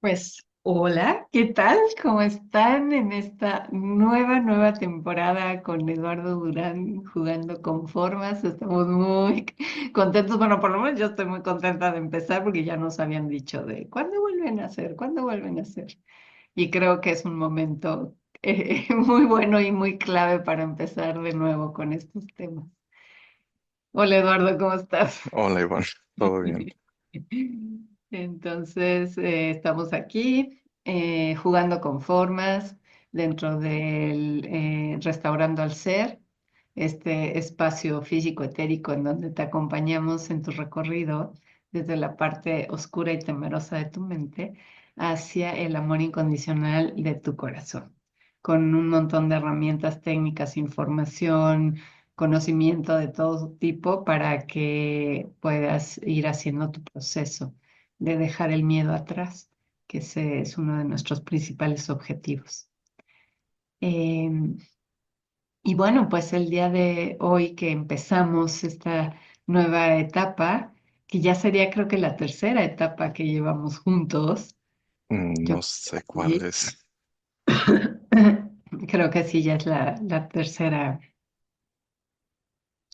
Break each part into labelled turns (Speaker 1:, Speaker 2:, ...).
Speaker 1: Pues hola, ¿qué tal? ¿Cómo están en esta nueva temporada con Eduardo Durán jugando con formas? Estamos muy contentos. Bueno, por lo menos yo estoy muy contenta de empezar porque ya nos habían dicho de cuándo vuelven a hacer, cuándo vuelven a hacer. Y creo que es un momento muy bueno y muy clave para empezar de nuevo con estos temas. Hola Eduardo, ¿cómo estás?
Speaker 2: Hola Iván, todo bien.
Speaker 1: Entonces, estamos aquí jugando con formas dentro del Restaurando al Ser, este espacio físico etérico en donde te acompañamos en tu recorrido desde la parte oscura y temerosa de tu mente hacia el amor incondicional de tu corazón, con un montón de herramientas técnicas, información, conocimiento de todo tipo para que puedas ir haciendo tu proceso de dejar el miedo atrás, que ese es uno de nuestros principales objetivos. Em, y bueno, pues el día de hoy que empezamos esta nueva etapa, que ya sería creo que la tercera etapa que llevamos juntos, yo
Speaker 2: No sé cuál
Speaker 1: sí,
Speaker 2: es.
Speaker 1: creo que sí, ya es la tercera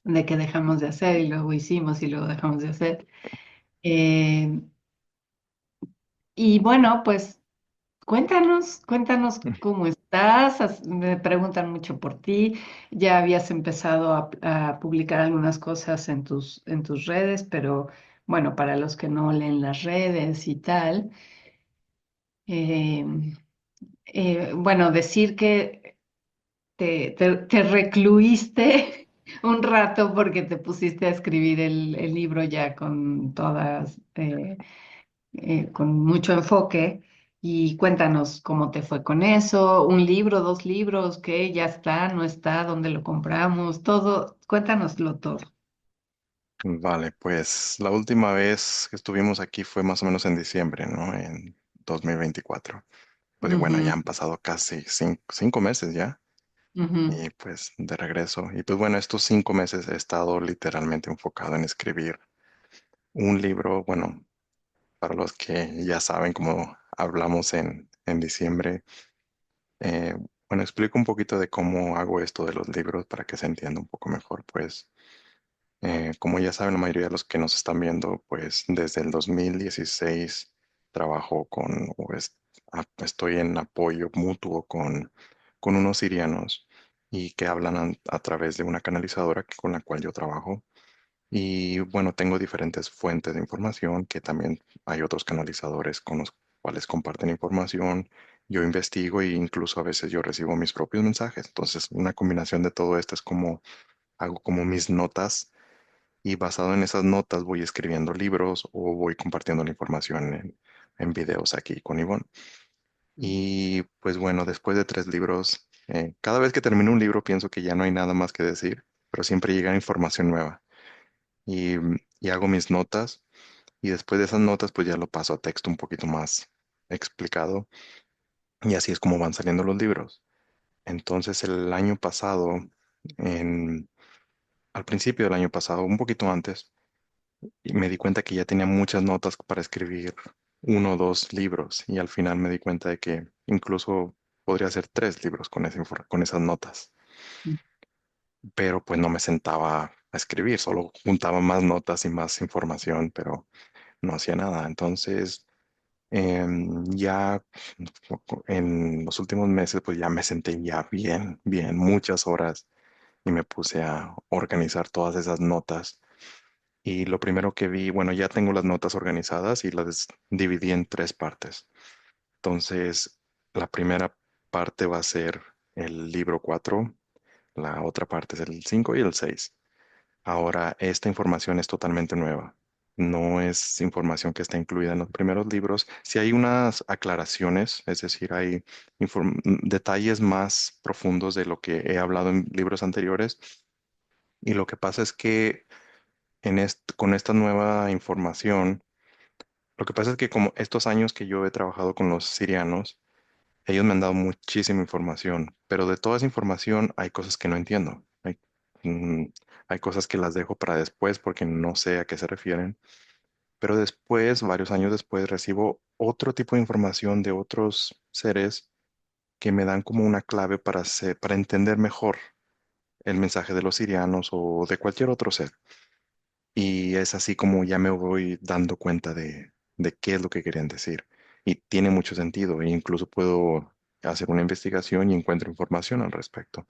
Speaker 1: de que dejamos de hacer y luego hicimos y luego dejamos de hacer. Eh, y bueno, pues cuéntanos cómo estás. Me preguntan mucho por ti. Ya habías empezado a publicar algunas cosas en tus redes, pero bueno, para los que no leen las redes y tal, eh, bueno, decir que te recluiste un rato porque te pusiste a escribir el libro ya con todas. Con mucho enfoque. Y cuéntanos cómo te fue con eso, un libro, dos libros, qué, ya está, no está, dónde lo compramos, todo, cuéntanoslo todo.
Speaker 2: Vale, pues la última vez que estuvimos aquí fue más o menos en diciembre, ¿no? En 2024. Pues bueno, ya
Speaker 1: Ujú,
Speaker 2: han pasado casi 5 meses ya.
Speaker 1: ujú,
Speaker 2: Y pues de regreso. Y pues bueno, estos 5 meses he estado literalmente enfocado en escribir un libro. Bueno, para los que ya saben, como hablamos en diciembre, eh, bueno, explico un poquito de cómo hago esto de los libros para que se entienda un poco mejor. Pues como ya saben, la mayoría de los que nos están viendo, pues desde el 2016 trabajo estoy en apoyo mutuo con unos sirianos y que hablan a través de una canalizadora con la cual yo trabajo. Y bueno, tengo diferentes fuentes de información que también hay otros canalizadores con los cuales comparten información. Yo investigo e incluso a veces yo recibo mis propios mensajes. Entonces, una combinación de todo esto es como hago como mis notas y basado en esas notas voy escribiendo libros o voy compartiendo la información en videos aquí con Ivonne. Y pues bueno, después de 3 libros, cada vez que termino un libro pienso que ya no hay nada más que decir, pero siempre llega información nueva y, y hago mis notas y después de esas notas pues ya lo paso a texto un poquito más explicado y así es como van saliendo los libros. Entonces el año pasado, en, al principio del año pasado, un poquito antes, y me di cuenta que ya tenía muchas notas para escribir 1 o 2 libros y al final me di cuenta de que incluso podría hacer 3 libros con con esas notas, pero pues no me sentaba a escribir, solo juntaba más notas y más información, pero no hacía nada. Entonces, ya en los últimos meses, pues ya me senté ya bien, muchas horas y me puse a organizar todas esas notas. Y lo primero que vi, bueno, ya tengo las notas organizadas y las dividí en 3 partes. Entonces, la primera parte va a ser el libro 4, la otra parte es el 5 y el 6. Ahora, esta información es totalmente nueva. No es información que está incluida en los primeros libros. Sí hay unas aclaraciones, es decir, hay detalles más profundos de lo que he hablado en libros anteriores. Y lo que pasa es que con esta nueva información, lo que pasa es que como estos años que yo he trabajado con los sirianos, ellos me han dado muchísima información, pero de toda esa información hay cosas que no entiendo. Mm, hay cosas que las dejo para después porque no sé a qué se refieren. pero después, varios años después, recibo otro tipo de información de otros seres que me dan como una clave para entender mejor el mensaje de los sirianos o de cualquier otro ser. Y es así como ya me voy dando cuenta de qué es lo que querían decir. Y tiene mucho sentido, e incluso puedo hacer una investigación y encuentro información al respecto.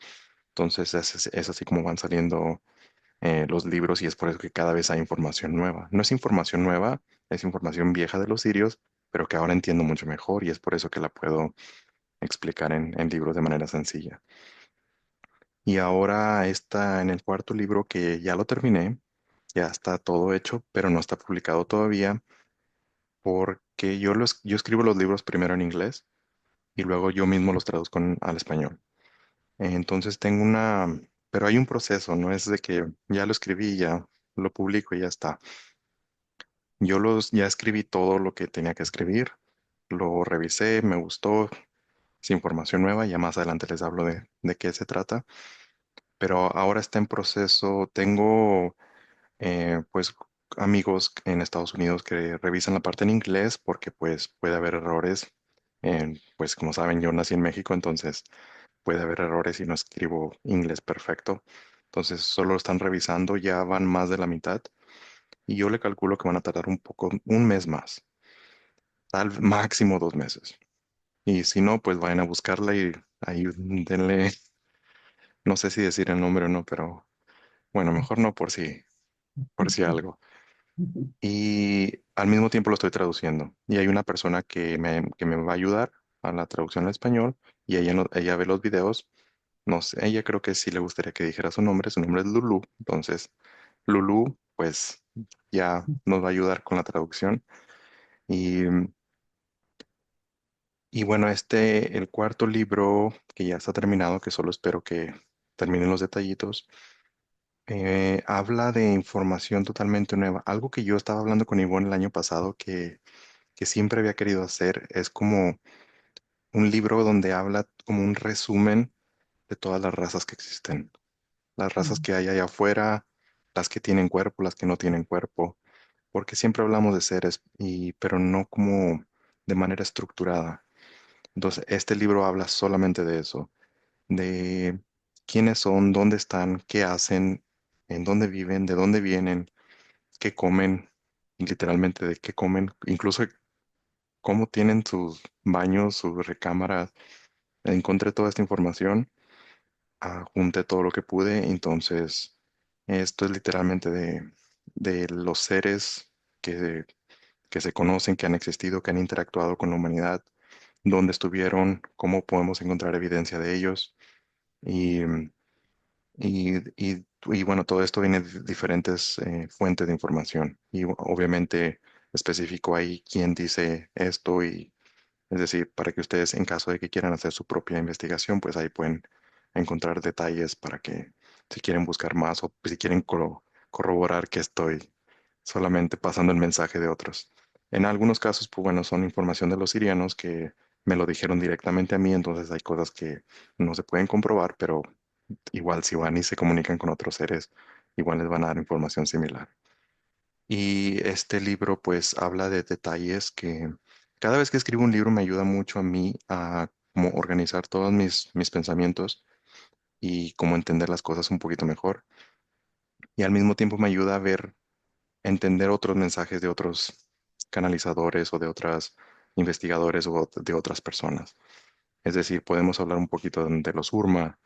Speaker 2: Entonces es así como van saliendo los libros y es por eso que cada vez hay información nueva. No es información nueva, es información vieja de los sirios, pero que ahora entiendo mucho mejor y es por eso que la puedo explicar en libros de manera sencilla. Y ahora está en el cuarto libro que ya lo terminé, ya está todo hecho, pero no está publicado todavía porque yo escribo los libros primero en inglés y luego yo mismo los traduzco al español. Entonces tengo pero hay un proceso, no es de que ya lo escribí, ya lo publico y ya está. Ya escribí todo lo que tenía que escribir, lo revisé, me gustó, es información nueva, ya más adelante les hablo de qué se trata, pero ahora está en proceso, tengo pues amigos en Estados Unidos que revisan la parte en inglés porque pues puede haber errores, pues como saben yo nací en México, entonces puede haber errores y no escribo inglés perfecto, entonces solo lo están revisando, ya van más de la mitad y yo le calculo que van a tardar un poco, un mes más. Tal máximo 2 meses. Y si no, pues vayan a buscarla y ahí denle, no sé si decir el nombre o no, pero bueno, mejor no por si algo. Y al mismo tiempo lo estoy traduciendo. Y hay una persona que me va a ayudar a la traducción al español y ella, ella ve los videos. No sé, ella creo que sí le gustaría que dijera su nombre es Lulu. Entonces, Lulu, pues ya nos va a ayudar con la traducción. Y Y bueno, el cuarto libro que ya está terminado, que solo espero que terminen los detallitos, habla de información totalmente nueva. Algo que yo estaba hablando con Ivonne el año pasado que siempre había querido hacer es como un libro donde habla como un resumen de todas las razas que existen. Las razas que hay allá afuera, las que tienen cuerpo, las que no tienen cuerpo, porque siempre hablamos de seres, pero no como de manera estructurada. Entonces, este libro habla solamente de eso, de quiénes son, dónde están, qué hacen, en dónde viven, de dónde vienen, qué comen, literalmente de qué comen, incluso cómo tienen sus baños, sus recámaras. Encontré toda esta información, junté todo lo que pude, entonces esto es literalmente de los seres que, que se conocen, que han existido, que han interactuado con la humanidad, dónde estuvieron, cómo podemos encontrar evidencia de ellos. Y, y bueno, todo esto viene de diferentes fuentes de información. Y obviamente especifico ahí quién dice esto y es decir, para que ustedes en caso de que quieran hacer su propia investigación, pues ahí pueden encontrar detalles para que si quieren buscar más o si quieren corroborar que estoy solamente pasando el mensaje de otros. En algunos casos, pues bueno, son información de los sirianos que me lo dijeron directamente a mí, entonces hay cosas que no se pueden comprobar, pero igual si van y se comunican con otros seres, igual les van a dar información similar. Y este libro pues habla de detalles que cada vez que escribo un libro me ayuda mucho a mí a como organizar todos mis pensamientos y como entender las cosas un poquito mejor. Y al mismo tiempo me ayuda entender otros mensajes de otros canalizadores o de otros investigadores o de otras personas. Es decir, podemos hablar un poquito de los Urma,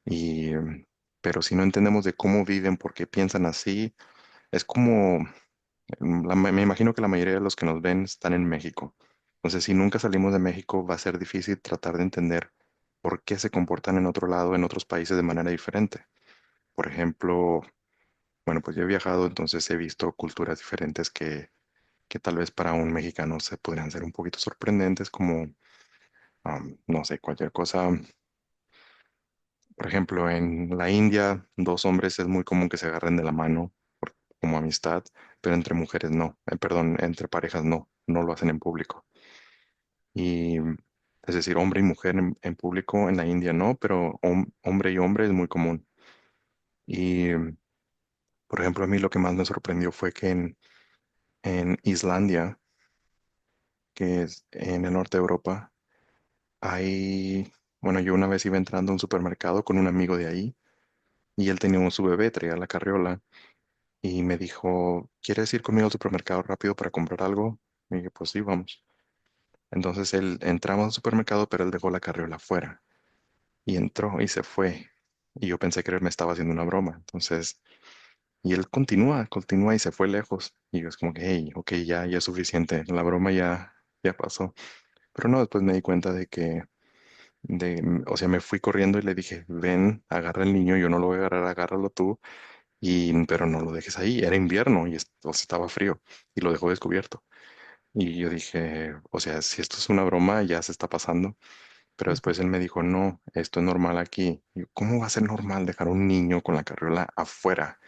Speaker 2: y, pero si no entendemos de cómo viven, por qué piensan así, es como, me imagino que la mayoría de los que nos ven están en México. Entonces, si nunca salimos de México, va a ser difícil tratar de entender por qué se comportan en otro lado, en otros países de manera diferente. Por ejemplo, bueno, pues yo he viajado, entonces he visto culturas diferentes que tal vez para un mexicano se podrían ser un poquito sorprendentes, como, no sé, cualquier cosa. Por ejemplo, en la India, dos hombres es muy común que se agarren de la mano como amistad, pero entre mujeres no, perdón, entre parejas no, no lo hacen en público. Y es decir, hombre y mujer en público en la India no, pero hombre y hombre es muy común. Y por ejemplo, a mí lo que más me sorprendió fue que en Islandia, que es en el norte de Europa, hay, bueno, yo una vez iba entrando a un supermercado con un amigo de ahí y él tenía su bebé, traía la carriola y me dijo, ¿quieres ir conmigo al supermercado rápido para comprar algo? Y dije, pues sí, vamos. Entonces él entramos al supermercado, pero él dejó la carriola afuera y entró y se fue. Y yo pensé que él me estaba haciendo una broma. Entonces, y él continúa y se fue lejos. Y yo es como que, hey, ok, ya es suficiente. La broma ya pasó. Pero no, después me di cuenta de que, o sea, me fui corriendo y le dije, ven, agarra al niño, yo no lo voy a agarrar, agárralo tú. Pero no lo dejes ahí. Era invierno y o sea, estaba frío y lo dejó descubierto. Y yo dije, o sea, si esto es una broma, ya se está pasando. Pero después él me dijo, no, esto es normal aquí. Y yo, ¿cómo va a ser normal dejar a un niño con la carriola afuera?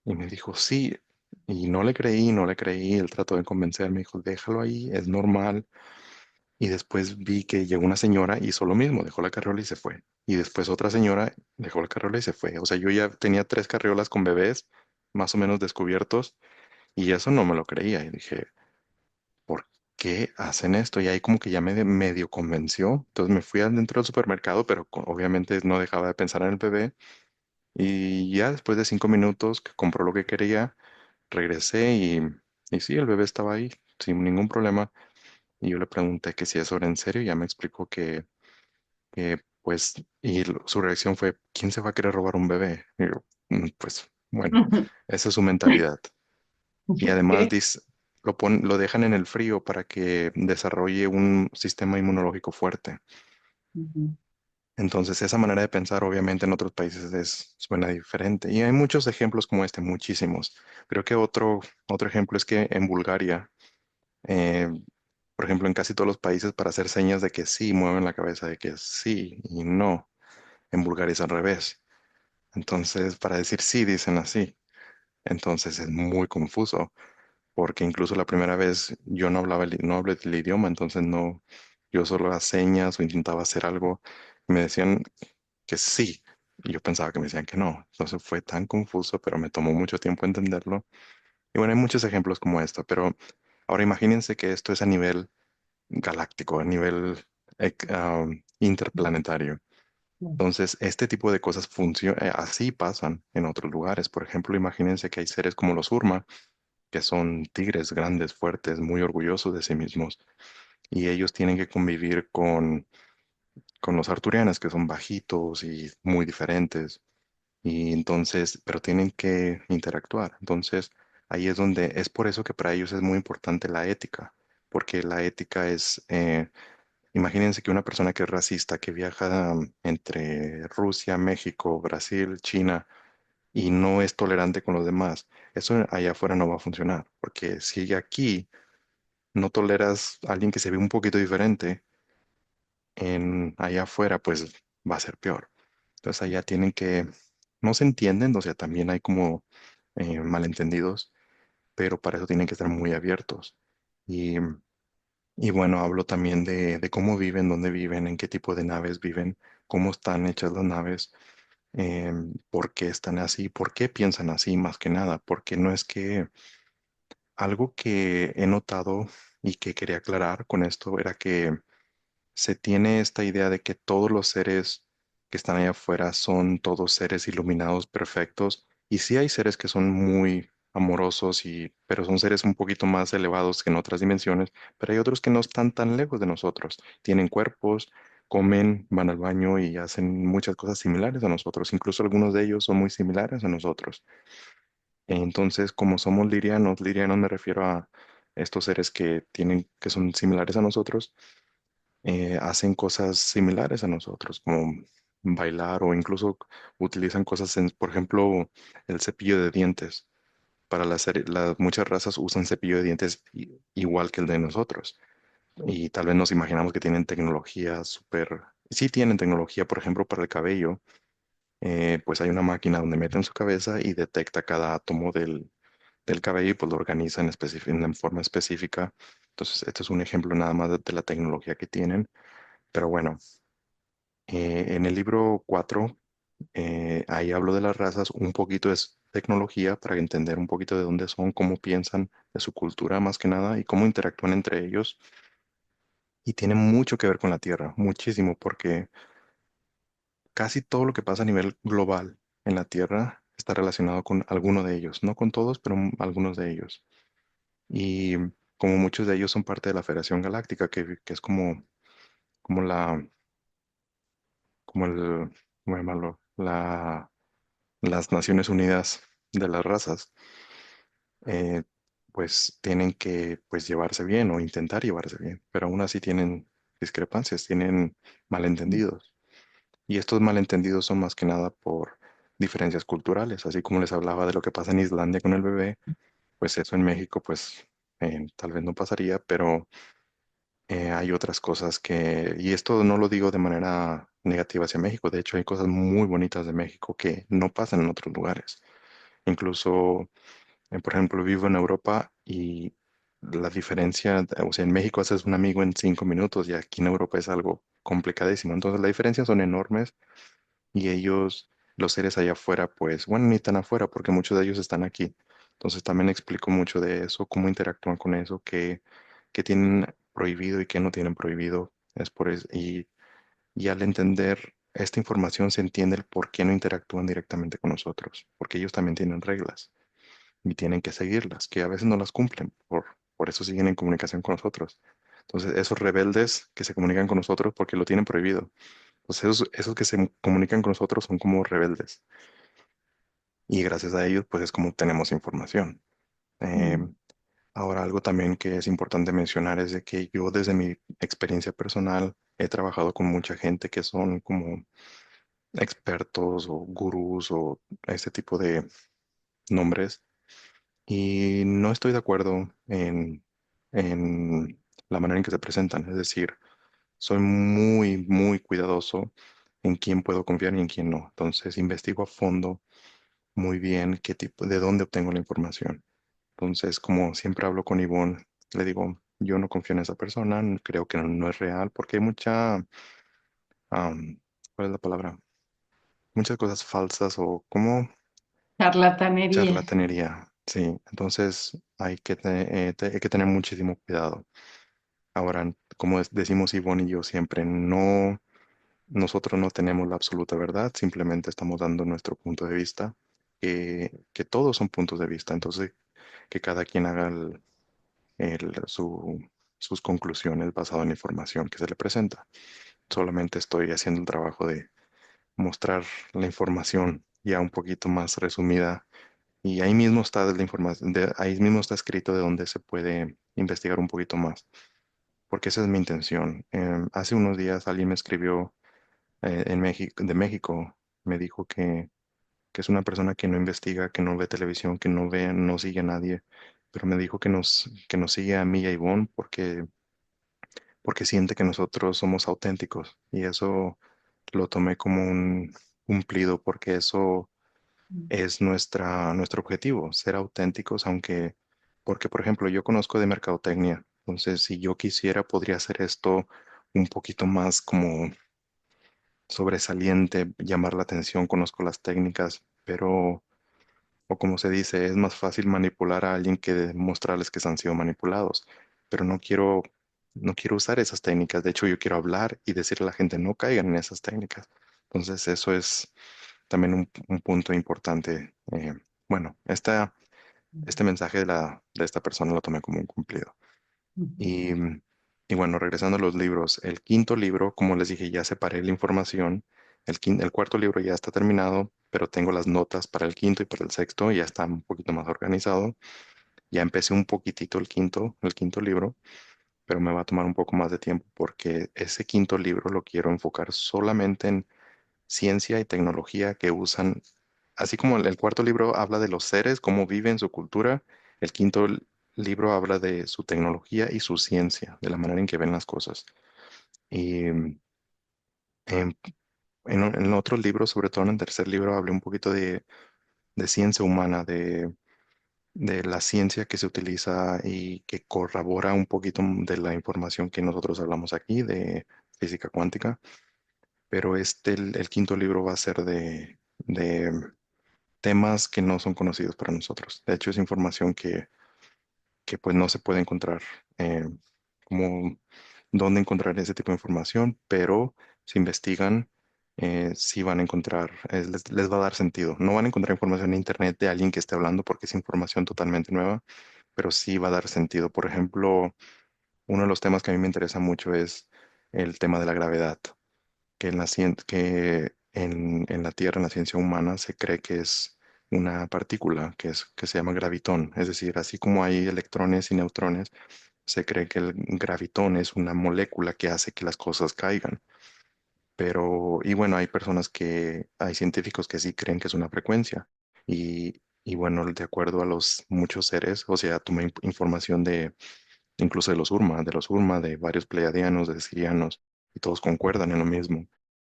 Speaker 2: Y me dijo, sí. Y no le creí. Él trató de convencerme, dijo, déjalo ahí, es normal. Y después vi que llegó una señora, hizo lo mismo, dejó la carriola y se fue. Y después otra señora dejó la carriola y se fue. O sea, yo ya tenía tres carriolas con bebés más o menos descubiertos y eso no me lo creía. Y dije, ¿por qué hacen esto? Y ahí como que ya me medio convenció. Entonces me fui adentro del supermercado, pero obviamente no dejaba de pensar en el bebé. Y ya después de 5 minutos que compró lo que quería, regresé y sí, el bebé estaba ahí sin ningún problema. Y yo le pregunté que si eso era en serio y ya me explicó pues, su reacción fue, ¿quién se va a querer robar un bebé? Y yo, Pues bueno, esa es su mentalidad. Y además
Speaker 1: ¿Qué?
Speaker 2: dice, lo dejan en el frío para que desarrolle un sistema inmunológico fuerte.
Speaker 1: Ujú.
Speaker 2: Entonces, esa manera de pensar, obviamente, en otros países suena diferente. Y hay muchos ejemplos como este, muchísimos. Creo que otro ejemplo es que en Bulgaria, eh, por ejemplo, en casi todos los países, para hacer señas de que sí, mueven la cabeza de que sí y no. En Bulgaria es al revés. Entonces, para decir sí, dicen así. Entonces, es muy confuso, porque incluso la primera vez yo no hablé el idioma, entonces no, yo solo hacía señas o intentaba hacer algo y me decían que sí, y yo pensaba que me decían que no. Entonces fue tan confuso, pero me tomó mucho tiempo entenderlo. Y bueno, hay muchos ejemplos como esto, pero ahora imagínense que esto es a nivel galáctico, a nivel interplanetario. Entonces, este tipo de cosas así pasan en otros lugares. Por ejemplo, imagínense que hay seres como los Urma, que son tigres grandes, fuertes, muy orgullosos de sí mismos, y ellos tienen que convivir con los arturianos, que son bajitos y muy diferentes, y entonces, pero tienen que interactuar. Entonces, ahí es donde, es por eso que para ellos es muy importante la ética, porque la ética imagínense que una persona que es racista, que viaja entre Rusia, México, Brasil, China, y no es tolerante con los demás, eso allá afuera no va a funcionar, porque si aquí no toleras a alguien que se ve un poquito diferente, allá afuera pues va a ser peor. Entonces allá no se entienden, o sea, también hay como malentendidos, pero para eso tienen que estar muy abiertos. Y, y bueno, hablo también de cómo viven, dónde viven, en qué tipo de naves viven, cómo están hechas las naves, por qué están así, por qué piensan así más que nada, porque no es que algo que he notado y que quería aclarar con esto era que se tiene esta idea de que todos los seres que están allá afuera son todos seres iluminados perfectos. Y sí hay seres que son muy amorosos, pero son seres un poquito más elevados que en otras dimensiones, pero hay otros que no están tan lejos de nosotros. Tienen cuerpos, comen, van al baño y hacen muchas cosas similares a nosotros. Incluso algunos de ellos son muy similares a nosotros. Entonces, como somos lirianos me refiero a estos seres que son similares a nosotros, hacen cosas similares a nosotros, como bailar o incluso utilizan cosas, por ejemplo, el cepillo de dientes. Para muchas razas usan cepillo de dientes igual que el de nosotros. Y tal vez nos imaginamos que tienen tecnología súper... Sí tienen tecnología, por ejemplo, para el cabello. Pues hay una máquina donde meten su cabeza y detecta cada átomo del cabello y pues lo organiza en forma específica. Entonces, este es un ejemplo nada más de la tecnología que tienen. Pero bueno, en el libro 4 ahí hablo de las razas un poquito, tecnología para entender un poquito de dónde son, cómo piensan, de su cultura más que nada y cómo interactúan entre ellos. Y tiene mucho que ver con la Tierra, muchísimo, porque casi todo lo que pasa a nivel global en la Tierra está relacionado con alguno de ellos, no con todos, pero algunos de ellos. Y como muchos de ellos son parte de la Federación Galáctica, que es como la, como el, ¿cómo llamarlo? Las Naciones Unidas de las razas, eh, pues tienen que pues llevarse bien o intentar llevarse bien, pero aún así tienen discrepancias, tienen malentendidos. Y estos malentendidos son más que nada por diferencias culturales, así como les hablaba de lo que pasa en Islandia con el bebé, pues eso en México pues tal vez no pasaría, pero hay otras cosas y esto no lo digo de manera negativa hacia México, de hecho hay cosas muy bonitas de México que no pasan en otros lugares. Incluso, por ejemplo, vivo en Europa y la diferencia, o sea, en México haces un amigo en 5 minutos y aquí en Europa es algo complicadísimo. Entonces, las diferencias son enormes y ellos, los seres allá afuera, pues, bueno, ni tan afuera porque muchos de ellos están aquí. Entonces, también explico mucho de eso, cómo interactúan con eso, qué tienen prohibido y qué no tienen prohibido. Es por eso, y al entender esta información se entiende el por qué no interactúan directamente con nosotros, porque ellos también tienen reglas y tienen que seguirlas, que a veces no las cumplen, por eso siguen en comunicación con nosotros. Entonces, esos rebeldes que se comunican con nosotros porque lo tienen prohibido, pues esos que se comunican con nosotros son como rebeldes y gracias a ellos, pues es como tenemos información. Eh,
Speaker 1: mm,
Speaker 2: Ahora, algo también que es importante mencionar es de que yo desde mi experiencia personal he trabajado con mucha gente que son como expertos o gurús o este tipo de nombres. Y no estoy de acuerdo en la manera en que se presentan. Es decir, soy muy, muy cuidadoso en quién puedo confiar y en quién no. Entonces, investigo a fondo muy bien qué tipo, de dónde obtengo la información. Entonces, como siempre hablo con Ivonne, le digo, yo no confío en esa persona, creo que no es real, porque hay ¿cuál es la palabra? Muchas cosas falsas o como
Speaker 1: charlatanería.
Speaker 2: charlatanería, sí. Entonces hay que tener muchísimo cuidado. Ahora, como decimos Ivonne y yo siempre, no, nosotros no tenemos la absoluta verdad, simplemente estamos dando nuestro punto de vista, que todos son puntos de vista, entonces que cada quien haga sus conclusiones basado en la información que se le presenta. Solamente estoy haciendo el trabajo de mostrar la información ya un poquito más resumida. Y ahí mismo está la información, ahí mismo está escrito de dónde se puede investigar un poquito más, porque esa es mi intención. Hace unos días alguien me escribió en México, de México, me dijo que es una persona que no investiga, que no ve televisión, que no ve, no sigue a nadie, pero me dijo que nos sigue a mí y a Ivonne porque siente que nosotros somos auténticos y eso lo tomé como un cumplido porque eso es nuestro objetivo, ser auténticos, porque por ejemplo, yo conozco de mercadotecnia, entonces si yo quisiera, podría hacer esto un poquito más como sobresaliente, llamar la atención, conozco las técnicas, pero, o como se dice, es más fácil manipular a alguien que mostrarles que se han sido manipulados, pero no quiero usar esas técnicas, de hecho yo quiero hablar y decirle a la gente, no caigan en esas técnicas. Entonces eso es también un punto importante. Bueno, este mensaje de esta persona lo tomé como un cumplido. Y, y bueno, regresando a los libros, el quinto libro, como les dije, ya separé la información. El cuarto libro ya está terminado, pero tengo las notas para el quinto y para el sexto, ya está un poquito más organizado. Ya empecé un poquitito el quinto libro, pero me va a tomar un poco más de tiempo porque ese quinto libro lo quiero enfocar solamente en ciencia y tecnología que usan, así como el cuarto libro habla de los seres, cómo viven su cultura, el quinto libro habla de su tecnología y su ciencia, de la manera en que ven las cosas. Y en, en otros libros, sobre todo en el tercer libro, hablé un poquito de ciencia humana, de la ciencia que se utiliza y que corrobora un poquito de la información que nosotros hablamos aquí, de física cuántica, pero el quinto libro va a ser temas que no son conocidos para nosotros. De hecho, es información que pues no se puede encontrar, como dónde encontrar ese tipo de información, pero si investigan, sí van a encontrar, les va a dar sentido. No van a encontrar información en internet de alguien que esté hablando porque es información totalmente nueva, pero sí va a dar sentido. Por ejemplo, uno de los temas que a mí me interesa mucho es el tema de la gravedad, que en la Tierra, en la ciencia humana, se cree que es una partícula que se llama gravitón. Es decir, así como hay electrones y neutrones, se cree que el gravitón es una molécula que hace que las cosas caigan. Pero, y bueno, hay científicos que sí creen que es una frecuencia. Y bueno, de acuerdo a los muchos seres, o sea, tomé información incluso de los Urma, de varios pleiadianos, de sirianos, y todos concuerdan en lo mismo,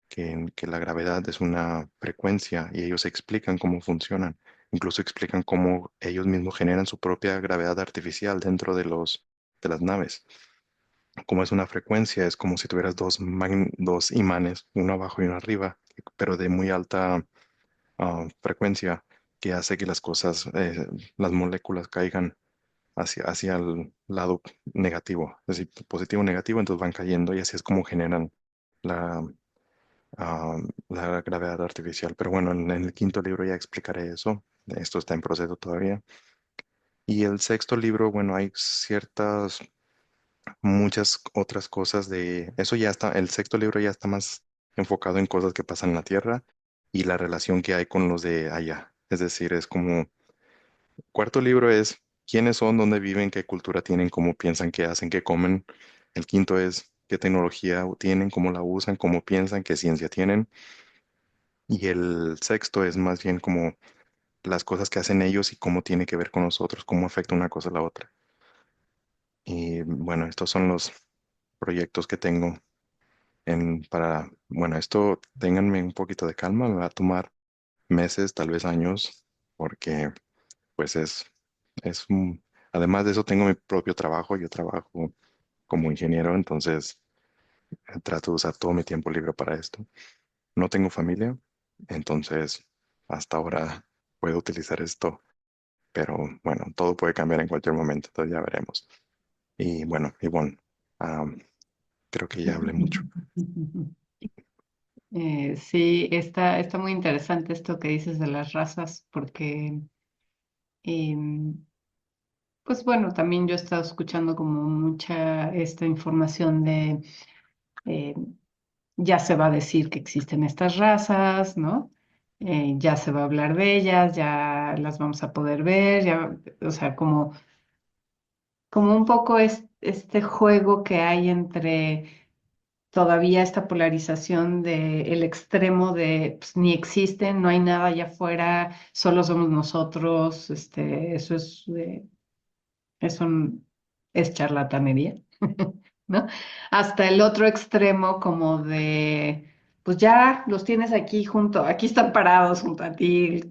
Speaker 2: que la gravedad es una frecuencia y ellos explican cómo funcionan. Incluso explican cómo ellos mismos generan su propia gravedad artificial dentro de las naves. Como es una frecuencia, es como si tuvieras dos imanes, uno abajo y uno arriba, pero de muy alta frecuencia, que hace que las moléculas caigan hacia el lado negativo, es decir, positivo o negativo, entonces van cayendo y así es como generan la, la gravedad artificial. Pero bueno, en el quinto libro ya explicaré eso. Esto está en proceso todavía. Y el sexto libro, bueno, hay muchas otras cosas de eso ya está. El sexto libro ya está más enfocado en cosas que pasan en la Tierra y la relación que hay con los de allá. Es decir, es como cuarto libro es quiénes son, dónde viven, qué cultura tienen, cómo piensan, qué hacen, qué comen. El quinto es qué tecnología tienen, cómo la usan, cómo piensan, qué ciencia tienen. Y el sexto es más bien como las cosas que hacen ellos y cómo tiene que ver con nosotros, cómo afecta una cosa a la otra. Y bueno, estos son los proyectos que tengo bueno, esto ténganme un poquito de calma, me va a tomar meses, tal vez años, porque pues además de eso tengo mi propio trabajo, yo trabajo como ingeniero, entonces trato de usar todo mi tiempo libre para esto. No tengo familia, entonces hasta ahora puedo utilizar esto, pero bueno, todo puede cambiar en cualquier momento, entonces ya veremos. Y bueno, Ivonne, am, creo que ya hablé mucho.
Speaker 1: Sí, está muy interesante esto que dices de las razas, porque, em, pues bueno, también yo he estado escuchando como mucha esta información de, eh, ya se va a decir que existen estas razas, ¿no? Ya se va a hablar de ellas, ya las vamos a poder ver, ya, o sea, como un poco este juego que hay entre todavía esta polarización de el extremo de pues, ni existen, no hay nada allá afuera, solo somos nosotros, eso es charlatanería, ¿no? Hasta el otro extremo como de, pues ya los tienes aquí aquí están parados junto a ti,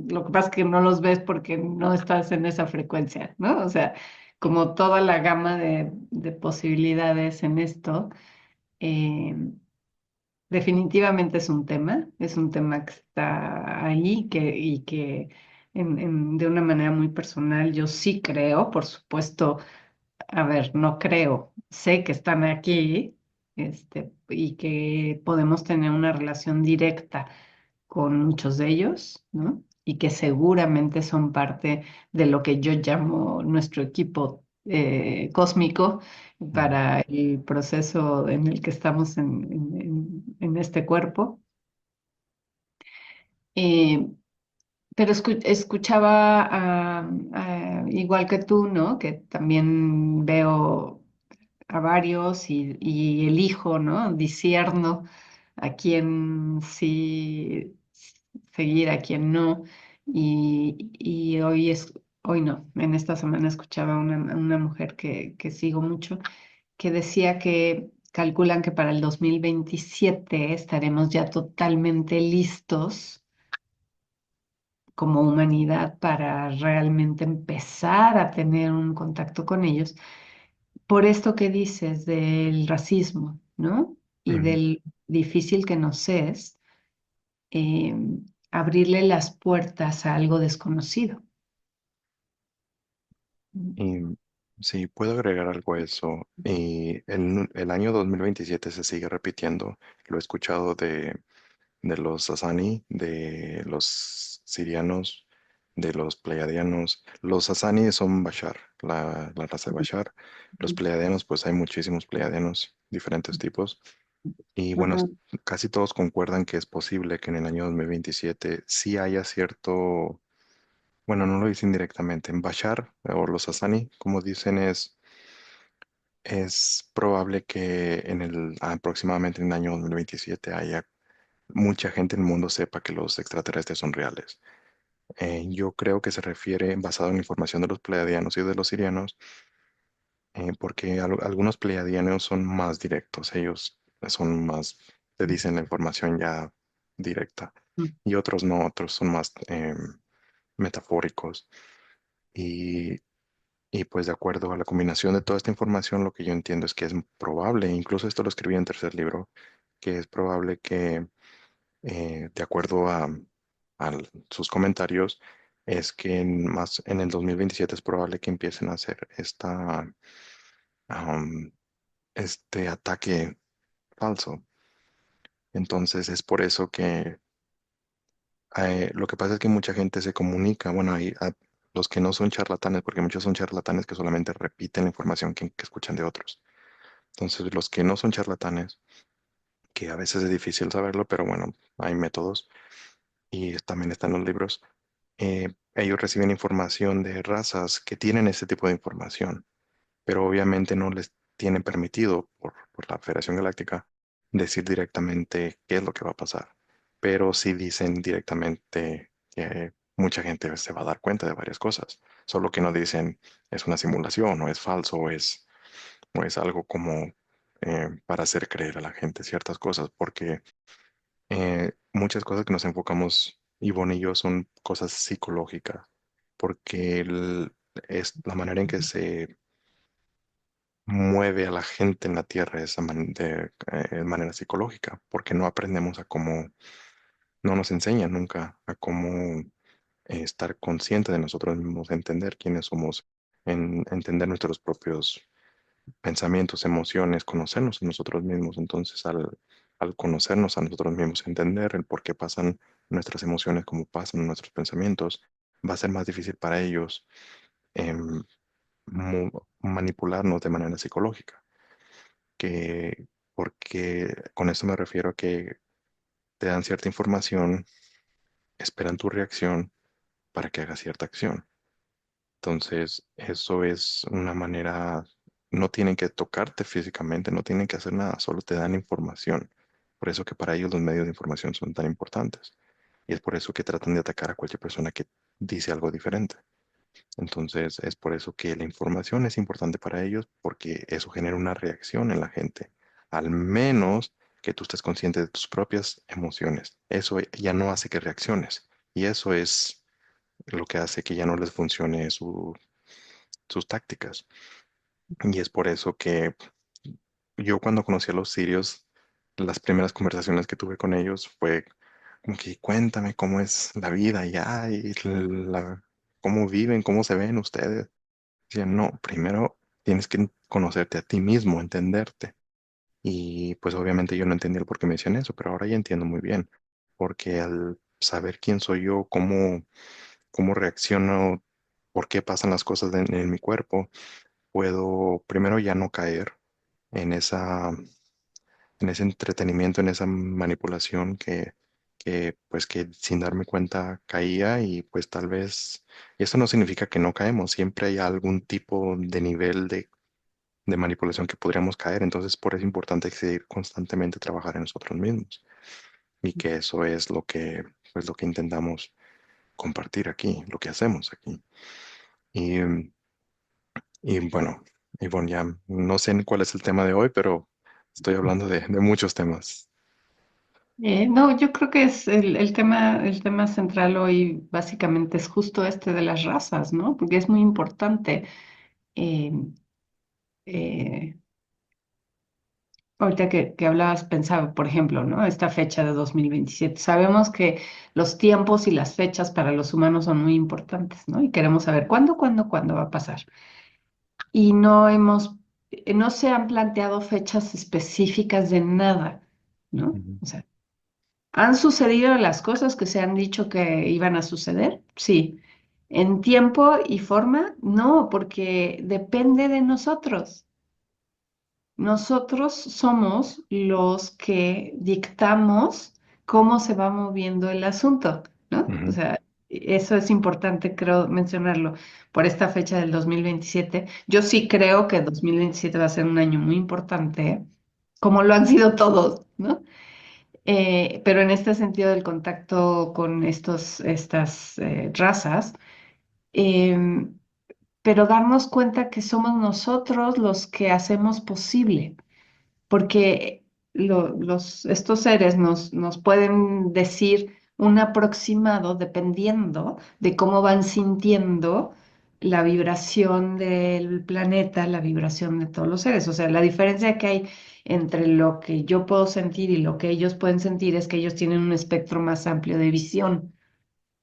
Speaker 1: lo que pasa es que no los ves porque no estás en esa frecuencia, ¿no? O sea, como toda la gama de posibilidades en esto. eh, Definitivamente es un tema que está ahí y que de una manera muy personal yo sí creo, por supuesto, a ver, no creo, sé que están aquí, y que podemos tener una relación directa con muchos de ellos, ¿no? Y que seguramente son parte de lo que yo llamo nuestro equipo cósmico
Speaker 2: Mm,
Speaker 1: para el proceso en el que estamos en este cuerpo. Eh, pero escuchaba, igual que tú, ¿no? Que también veo a varios y elijo, ¿no? Discierno a quién sí seguir, a quién no. Y hoy no, en esta semana escuchaba a una mujer que sigo mucho que decía que calculan que para el 2027 estaremos ya totalmente listos como humanidad para realmente empezar a tener un contacto con ellos por esto que dices del racismo, ¿no? Y
Speaker 2: mm,
Speaker 1: del difícil que nos es. abrirle las puertas a algo desconocido.
Speaker 2: Y sí, puedo agregar algo a eso. Y el año 2027 se sigue repitiendo. Lo he escuchado de los Sasani, de los sirianos, de los pleiadianos. Los Sasani son Bashar, la raza de Bashar. Los pleiadianos, pues hay muchísimos pleiadianos, diferentes tipos. Y bueno,
Speaker 1: Ujú,
Speaker 2: casi todos concuerdan que es posible que en el año 2027 sí haya cierto, bueno, no lo dicen directamente, en Bashar o los Sasani, como dicen, es probable que aproximadamente en el año 2027 haya mucha gente en el mundo sepa que los extraterrestres son reales. Yo creo que se refiere, basado en la información de los pleiadianos y de los sirianos, porque algunos pleiadianos son más directos, ellos son más, te dicen la información ya directa, y otros no, otros son más metafóricos. Y, y pues de acuerdo a la combinación de toda esta información, lo que yo entiendo es que es probable, incluso esto lo escribí en tercer libro, que es probable que de acuerdo a sus comentarios, es que en el 2027 es probable que empiecen a hacer am, este ataque falso. Entonces es por eso que lo que pasa es que mucha gente se comunica, bueno, hay los que no son charlatanes, porque muchos son charlatanes que solamente repiten la información que escuchan de otros. Entonces los que no son charlatanes, que a veces es difícil saberlo, pero bueno, hay métodos y también están los libros. Ellos reciben información de razas que tienen ese tipo de información, pero obviamente no les tienen permitido por la Federación Galáctica decir directamente qué es lo que va a pasar. Pero sí dicen directamente que mucha gente se va a dar cuenta de varias cosas, solo que no dicen es una simulación o es falso o es algo como para hacer creer a la gente ciertas cosas, porque muchas cosas que nos enfocamos, Ivonne y yo, son cosas psicológicas, porque es la manera en que se mueve a la gente en la Tierra es de manera psicológica, porque no aprendemos a cómo, no nos enseñan nunca a cómo estar consciente de nosotros mismos, entender quiénes somos, entender nuestros propios pensamientos, emociones, conocernos a nosotros mismos. Entonces, al conocernos a nosotros mismos, entender el por qué pasan nuestras emociones, cómo pasan nuestros pensamientos, va a ser más difícil para ellos em, manipularnos de manera psicológica. Porque con esto me refiero a que te dan cierta información, esperan tu reacción para que hagas cierta acción. Entonces, eso es una manera, no tienen que tocarte físicamente, no tienen que hacer nada, solo te dan información. Por eso que para ellos los medios de información son tan importantes. Y es por eso que tratan de atacar a cualquier persona que dice algo diferente. Entonces, es por eso que la información es importante para ellos, porque eso genera una reacción en la gente. Al menos que tú estés consciente de tus propias emociones. Eso ya no hace que reacciones. Y eso es lo que hace que ya no les funcione sus tácticas. Y es por eso que yo cuando conocí a los sirios, las primeras conversaciones que tuve con ellos fue como que cuéntame cómo es la vida allá y cómo viven, cómo se ven ustedes. Decían, no, primero tienes que conocerte a ti mismo, entenderte. Y pues obviamente yo no entendía el por qué me decían eso, pero ahora ya entiendo muy bien, porque al saber quién soy yo, cómo reacciono, por qué pasan las cosas en mi cuerpo, puedo primero ya no caer en en ese entretenimiento, en esa manipulación pues que sin darme cuenta caía y pues tal vez, y eso no significa que no caemos, siempre hay algún tipo de nivel de manipulación que podríamos caer, entonces por eso es importante seguir constantemente trabajar en nosotros mismos y que eso es pues lo que intentamos compartir aquí, lo que hacemos aquí. Y, y bueno, Ivonne, ya no sé cuál es el tema de hoy, pero estoy hablando de muchos temas.
Speaker 1: No, yo creo que es el tema central hoy básicamente es justo este de las razas, ¿no? Porque es muy importante. eh, eh, Ahorita que hablabas, pensaba, por ejemplo, ¿no? Esta fecha de 2027. Sabemos que los tiempos y las fechas para los humanos son muy importantes, ¿no? Y queremos saber cuándo va a pasar. Y no se han planteado fechas específicas de nada, ¿no?
Speaker 2: Ujú,
Speaker 1: O sea, ¿han sucedido las cosas que se han dicho que iban a suceder? Sí. ¿En tiempo y forma? No, porque depende de nosotros. Nosotros somos los que dictamos cómo se va moviendo el asunto, ¿no? O
Speaker 2: ujú,
Speaker 1: sea, eso es importante, creo, mencionarlo por esta fecha del 2027. Yo sí creo que 2027 va a ser un año muy importante, como lo han sido todos, ¿no? Pero en este sentido del contacto con estas razas, em, pero darnos cuenta que somos nosotros los que hacemos posible porque estos seres nos pueden decir un aproximado dependiendo de cómo van sintiendo la vibración del planeta, la vibración de todos los seres. O sea, la diferencia que hay entre lo que yo puedo sentir y lo que ellos pueden sentir es que ellos tienen un espectro más amplio de visión,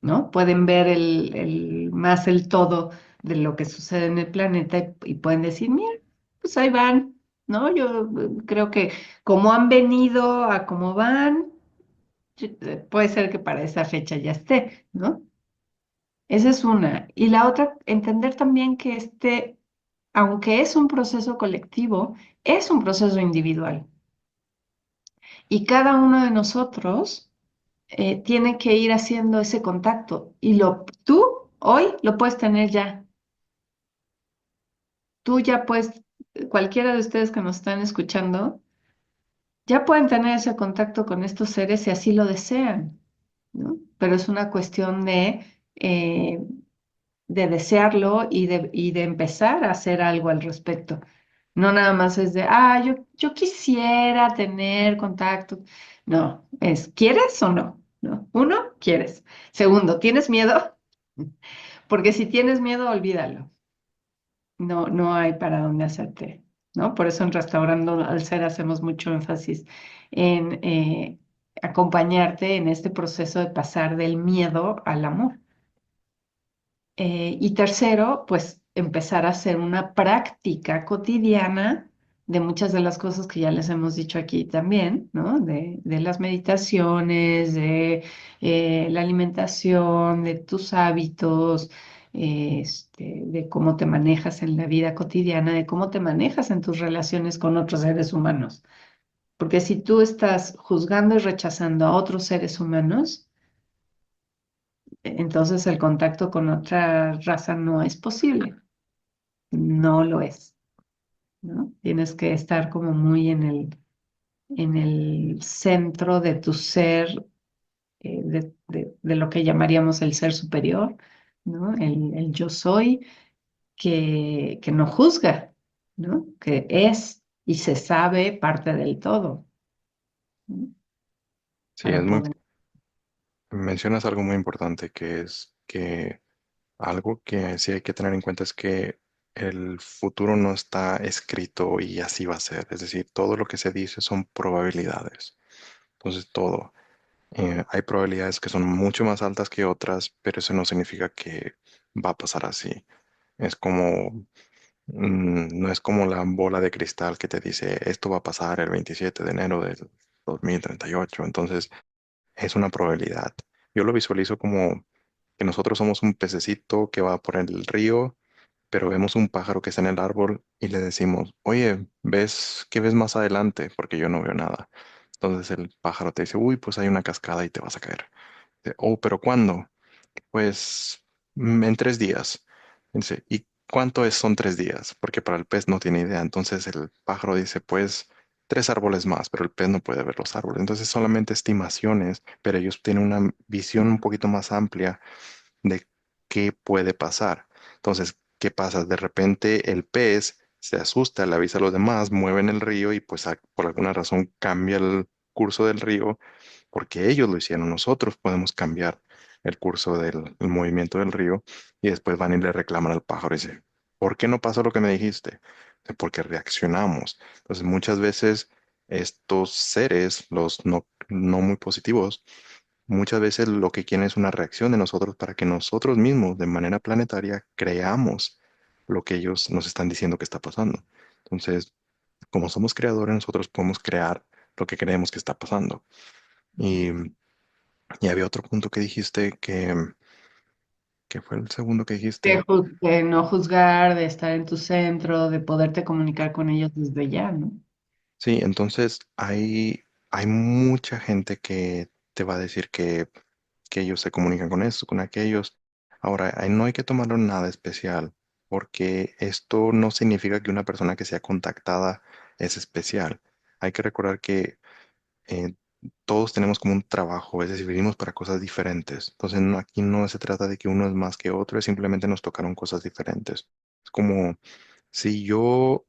Speaker 1: ¿no? Pueden ver más el todo de lo que sucede en el planeta y pueden decir, mira, pues ahí van, ¿no? Yo creo que como han venido a cómo van, puede ser que para esa fecha ya esté, ¿no? Esa es una. Y la otra, entender también que aunque es un proceso colectivo, es un proceso individual. Y cada uno de nosotros tiene que ir haciendo ese contacto. Y tú hoy lo puedes tener ya. Tú ya puedes, cualquiera de ustedes que nos están escuchando, ya pueden tener ese contacto con estos seres si así lo desean, ¿no? Pero es una cuestión de desearlo y de empezar a hacer algo al respecto. No nada más es de, yo quisiera tener contacto. No, ¿quieres o no? ¿No? Uno, quieres. Segundo, ¿tienes miedo? Porque si tienes miedo, olvídalo. No hay para dónde hacerte, ¿no? Por eso en Restaurando al Ser hacemos mucho énfasis en acompañarte en este proceso de pasar del miedo al amor. Y tercero, pues empezar a hacer una práctica cotidiana de muchas de las cosas que ya les hemos dicho aquí también, ¿no? De las meditaciones, de la alimentación, de tus hábitos, de cómo te manejas en la vida cotidiana, de cómo te manejas en tus relaciones con otros seres humanos. Porque si tú estás juzgando y rechazando a otros seres humanos, entonces el contacto con otra raza no es posible, no lo es, ¿no? Tienes que estar como muy en el centro de tu ser, de lo que llamaríamos el ser superior, ¿no? El yo soy que no juzga, ¿no? Que es y se sabe parte del todo, ¿no?
Speaker 2: sí,
Speaker 1: Para poder.
Speaker 2: mencionas algo muy importante que es que algo que sí hay que tener en cuenta es que el futuro no está escrito y así va a ser. Es decir, todo lo que se dice son probabilidades. Entonces, todo. Hay probabilidades que son mucho más altas que otras, pero eso no significa que va a pasar así. Es como, no es como la bola de cristal que te dice esto va a pasar el 27 de enero del 2038. Entonces, es una probabilidad. Yo lo visualizo como que nosotros somos un pececito que va por el río, pero vemos un pájaro que está en el árbol y le decimos, oye, ¿qué ves más adelante? Porque yo no veo nada. Entonces el pájaro te dice, uy, pues hay una cascada y te vas a caer. Oh, pero ¿cuándo? Pues en 3 días. Dice, ¿y son 3 días? Porque para el pez no tiene idea. Entonces el pájaro dice, pues 3 árboles más, pero el pez no puede ver los árboles. Entonces solamente estimaciones, pero ellos tienen una visión un poquito más amplia de qué puede pasar. Entonces, ¿qué pasa? De repente el pez se asusta, le avisa a los demás, mueven el río y pues por alguna razón cambia el curso del río porque ellos lo hicieron. Nosotros podemos cambiar el curso del el movimiento del río y después van y le reclaman al pájaro y dicen, ¿por qué no pasó lo que me dijiste? Porque reaccionamos. Entonces, muchas veces estos seres, los no muy positivos, muchas veces lo que quieren es una reacción de nosotros para que nosotros mismos, de manera planetaria, creamos lo que ellos nos están diciendo que está pasando. Entonces, como somos creadores, nosotros podemos crear lo que creemos que está pasando. Y, y había otro punto que dijiste que fue el segundo que dijiste.
Speaker 1: De no juzgar, de estar en tu centro, de poderte comunicar con ellos desde ya, ¿no?
Speaker 2: Sí, entonces hay mucha gente que te va a decir que ellos se comunican con esto, con aquellos. Ahora, ahí no hay que tomarlo nada especial, porque esto no significa que una persona que sea contactada es especial. Hay que recordar que eh, todos tenemos como un trabajo, es decir, vivimos para cosas diferentes. Entonces, aquí no se trata de que uno es más que otro, es simplemente nos tocaron cosas diferentes. Es como si yo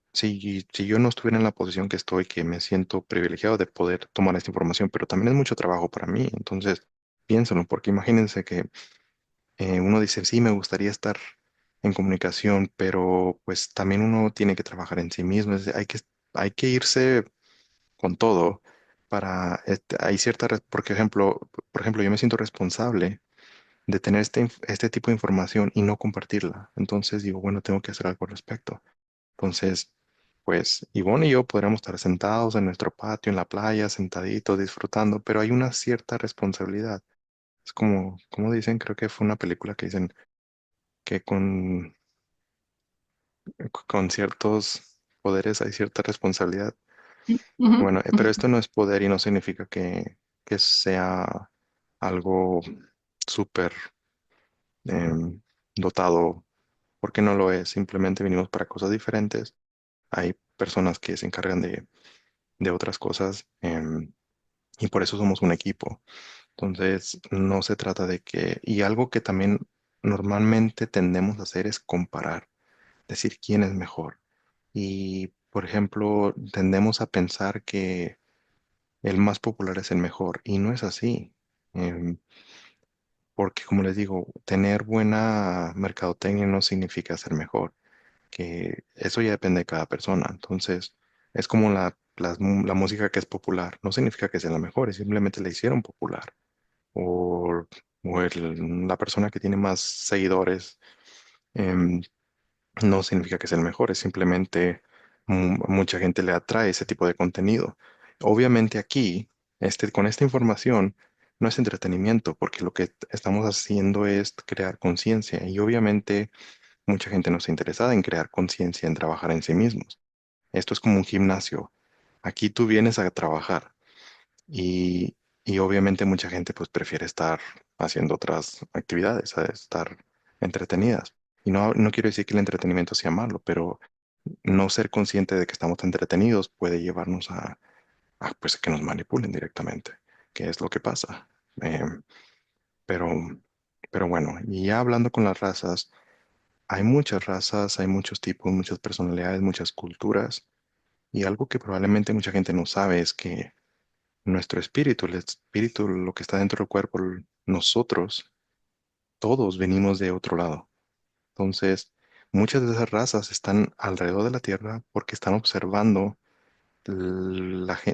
Speaker 2: no estuviera en la posición que estoy, que me siento privilegiado de poder tomar esta información, pero también es mucho trabajo para mí. Entonces, piénsalo, porque imagínense que uno dice, sí, me gustaría estar en comunicación, pero pues también uno tiene que trabajar en sí mismo. Hay que irse con todo para, hay por ejemplo, yo me siento responsable de tener este tipo de información y no compartirla. Entonces digo, bueno, tengo que hacer algo al respecto. Entonces, pues Ivonne y yo podríamos estar sentados en nuestro patio, en la playa, sentaditos, disfrutando, pero hay una cierta responsabilidad. Es como dicen, creo que fue una película que dicen que con ciertos poderes hay cierta responsabilidad.
Speaker 1: Ujú,
Speaker 2: Bueno, pero
Speaker 1: ujú.
Speaker 2: esto no es poder y no significa que sea algo súper dotado, porque no lo es. Simplemente vinimos para cosas diferentes. Hay personas que se encargan de otras cosas, y por eso somos un equipo. Entonces, no se trata de que, y algo que también normalmente tendemos a hacer es comparar, decir quién es mejor. Y, por ejemplo, tendemos a pensar que el más popular es el mejor, y no es así. Em, Porque, como les digo, tener buena mercadotecnia no significa ser mejor, que eso ya depende de cada persona. Entonces, es como la música que es popular, no significa que sea la mejor, simplemente la hicieron popular. O, la persona que tiene más seguidores, em, no significa que sea el mejor, es simplemente mucha gente le atrae ese tipo de contenido. Obviamente aquí, con esta información, no es entretenimiento, porque lo que estamos haciendo es crear conciencia y obviamente mucha gente no está interesada en crear conciencia, en trabajar en sí mismos. Esto es como un gimnasio. Aquí tú vienes a trabajar y, y obviamente mucha gente pues prefiere estar haciendo otras actividades, a estar entretenidas. Y no quiero decir que el entretenimiento sea malo, pero no ser consciente de que estamos entretenidos puede llevarnos pues, a que nos manipulen directamente, que es lo que pasa. Em, pero, pero bueno, y ya hablando con las razas, hay muchas razas, hay muchos tipos, muchas personalidades, muchas culturas, y algo que probablemente mucha gente no sabe es que nuestro espíritu, el espíritu, lo que está dentro del cuerpo, nosotros, todos venimos de otro lado. Entonces, muchas de esas razas están alrededor de la Tierra porque están observando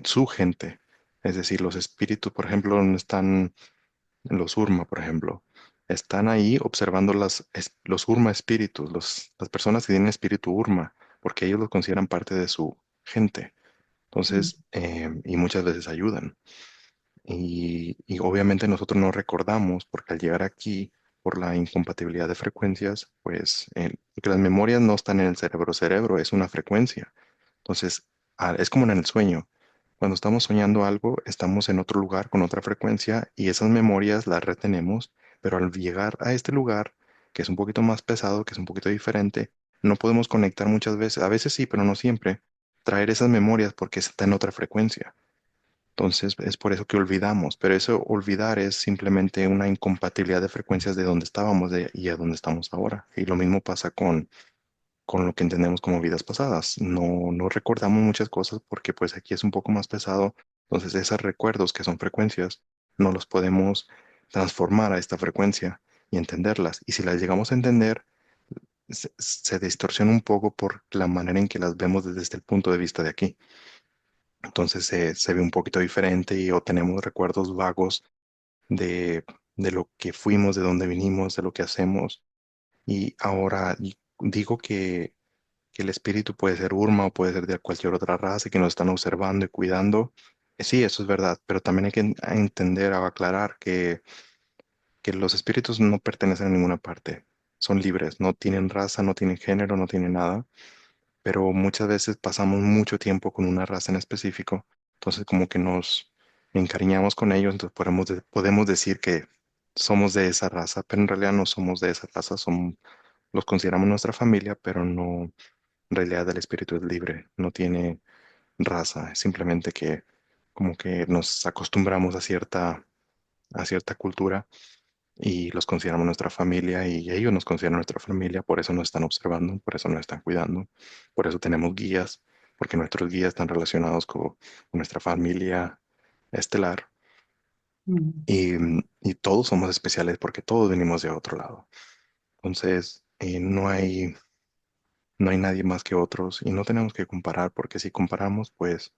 Speaker 2: su gente. Es decir, los espíritus, por ejemplo, donde están los Urma, por ejemplo. Están ahí observando los Urma espíritus, las personas que tienen espíritu Urma, porque ellos los consideran parte de su gente. Entonces, y muchas veces ayudan. Y obviamente nosotros no recordamos, porque al llegar aquí, por la incompatibilidad de frecuencias, pues porque las memorias no están en el cerebro, cerebro es una frecuencia. Entonces, es como en el sueño. Cuando estamos soñando algo, estamos en otro lugar con otra frecuencia y esas memorias las retenemos, pero al llegar a este lugar, que es un poquito más pesado, que es un poquito diferente, no podemos conectar muchas veces, a veces sí, pero no siempre, traer esas memorias porque está en otra frecuencia. Entonces es por eso que olvidamos, pero eso olvidar es simplemente una incompatibilidad de frecuencias de donde estábamos y a donde estamos ahora. Y lo mismo pasa con lo que entendemos como vidas pasadas. No recordamos muchas cosas porque pues aquí es un poco más pesado. Entonces esos recuerdos que son frecuencias no los podemos transformar a esta frecuencia y entenderlas. Y si las llegamos a entender, se distorsiona un poco por la manera en que las vemos desde el punto de vista de aquí. Entonces se ve un poquito diferente y o tenemos recuerdos vagos de lo que fuimos, de dónde vinimos, de lo que hacemos. Y ahora digo que el espíritu puede ser Urma o puede ser de cualquier otra raza y que nos están observando y cuidando. Sí, eso es verdad, pero también hay que entender o aclarar que los espíritus no pertenecen a ninguna parte. Son libres, no tienen raza, no tienen género, no tienen nada, pero muchas veces pasamos mucho tiempo con una raza en específico, entonces como que nos encariñamos con ellos, entonces podemos decir que somos de esa raza, pero en realidad no somos de esa raza, los consideramos nuestra familia, pero no, en realidad el espíritu es libre, no tiene raza, es simplemente que como que nos acostumbramos a cierta cultura y los consideramos nuestra familia y ellos nos consideran nuestra familia, por eso nos están observando, por eso nos están cuidando, por eso tenemos guías, porque nuestros guías están relacionados con nuestra familia estelar
Speaker 1: Mm,
Speaker 2: y todos somos especiales porque todos venimos de otro lado. Entonces, no hay nadie más que otros y no tenemos que comparar porque si comparamos, pues,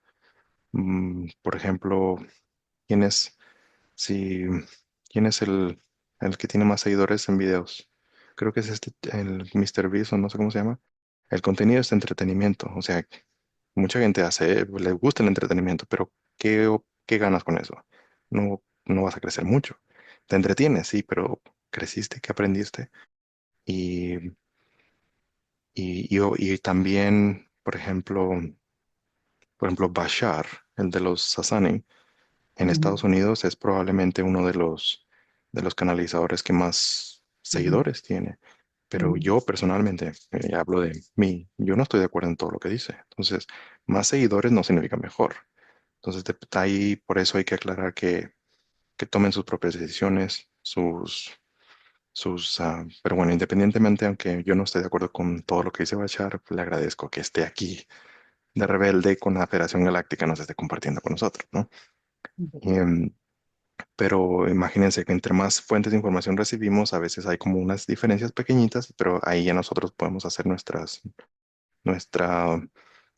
Speaker 2: por ejemplo, ¿quién es? Si, ¿quién es el que tiene más seguidores en videos? Creo que es el Mr. Beast o no sé cómo se llama. El contenido es entretenimiento. O sea, mucha gente le gusta el entretenimiento, pero ¿qué ganas con eso? No vas a crecer mucho. Te entretienes, sí, pero creciste, ¿qué aprendiste? Y, y también, por ejemplo, Bashar, el de los Sassani, en Estados
Speaker 1: mm,
Speaker 2: Unidos es probablemente uno de los canalizadores que más
Speaker 1: mm,
Speaker 2: seguidores tiene. Pero
Speaker 1: mm,
Speaker 2: yo personalmente, hablo de mí, yo no estoy de acuerdo en todo lo que dice. Entonces, más seguidores no significa mejor. Entonces, ahí por eso hay que aclarar que tomen sus propias decisiones, pero bueno, independientemente, aunque yo no esté de acuerdo con todo lo que dice Bachar, le agradezco que esté aquí de rebelde con la Federación Galáctica, nos esté compartiendo con nosotros, ¿no? Em, pero imagínense que entre más fuentes de información recibimos, a veces hay como unas diferencias pequeñitas, pero ahí ya nosotros podemos hacer nuestra,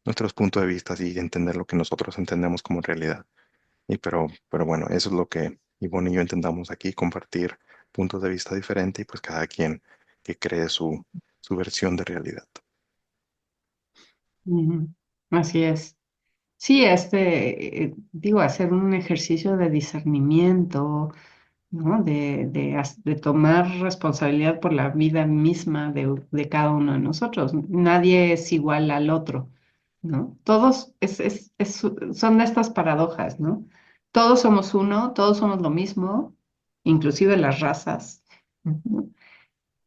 Speaker 2: nuestros puntos de vista y entender lo que nosotros entendemos como realidad. Pero bueno, eso es lo que Ivonne y yo intentamos aquí, compartir puntos de vista diferentes y pues cada quien que cree su versión de realidad.
Speaker 1: mm. Así es. Sí, digo, hacer un ejercicio de discernimiento, ¿no? De tomar responsabilidad por la vida misma de cada uno de nosotros. Nadie es igual al otro, ¿no? Todos son de estas paradojas, ¿no? Todos somos uno, todos somos lo mismo, inclusive las razas, ¿no?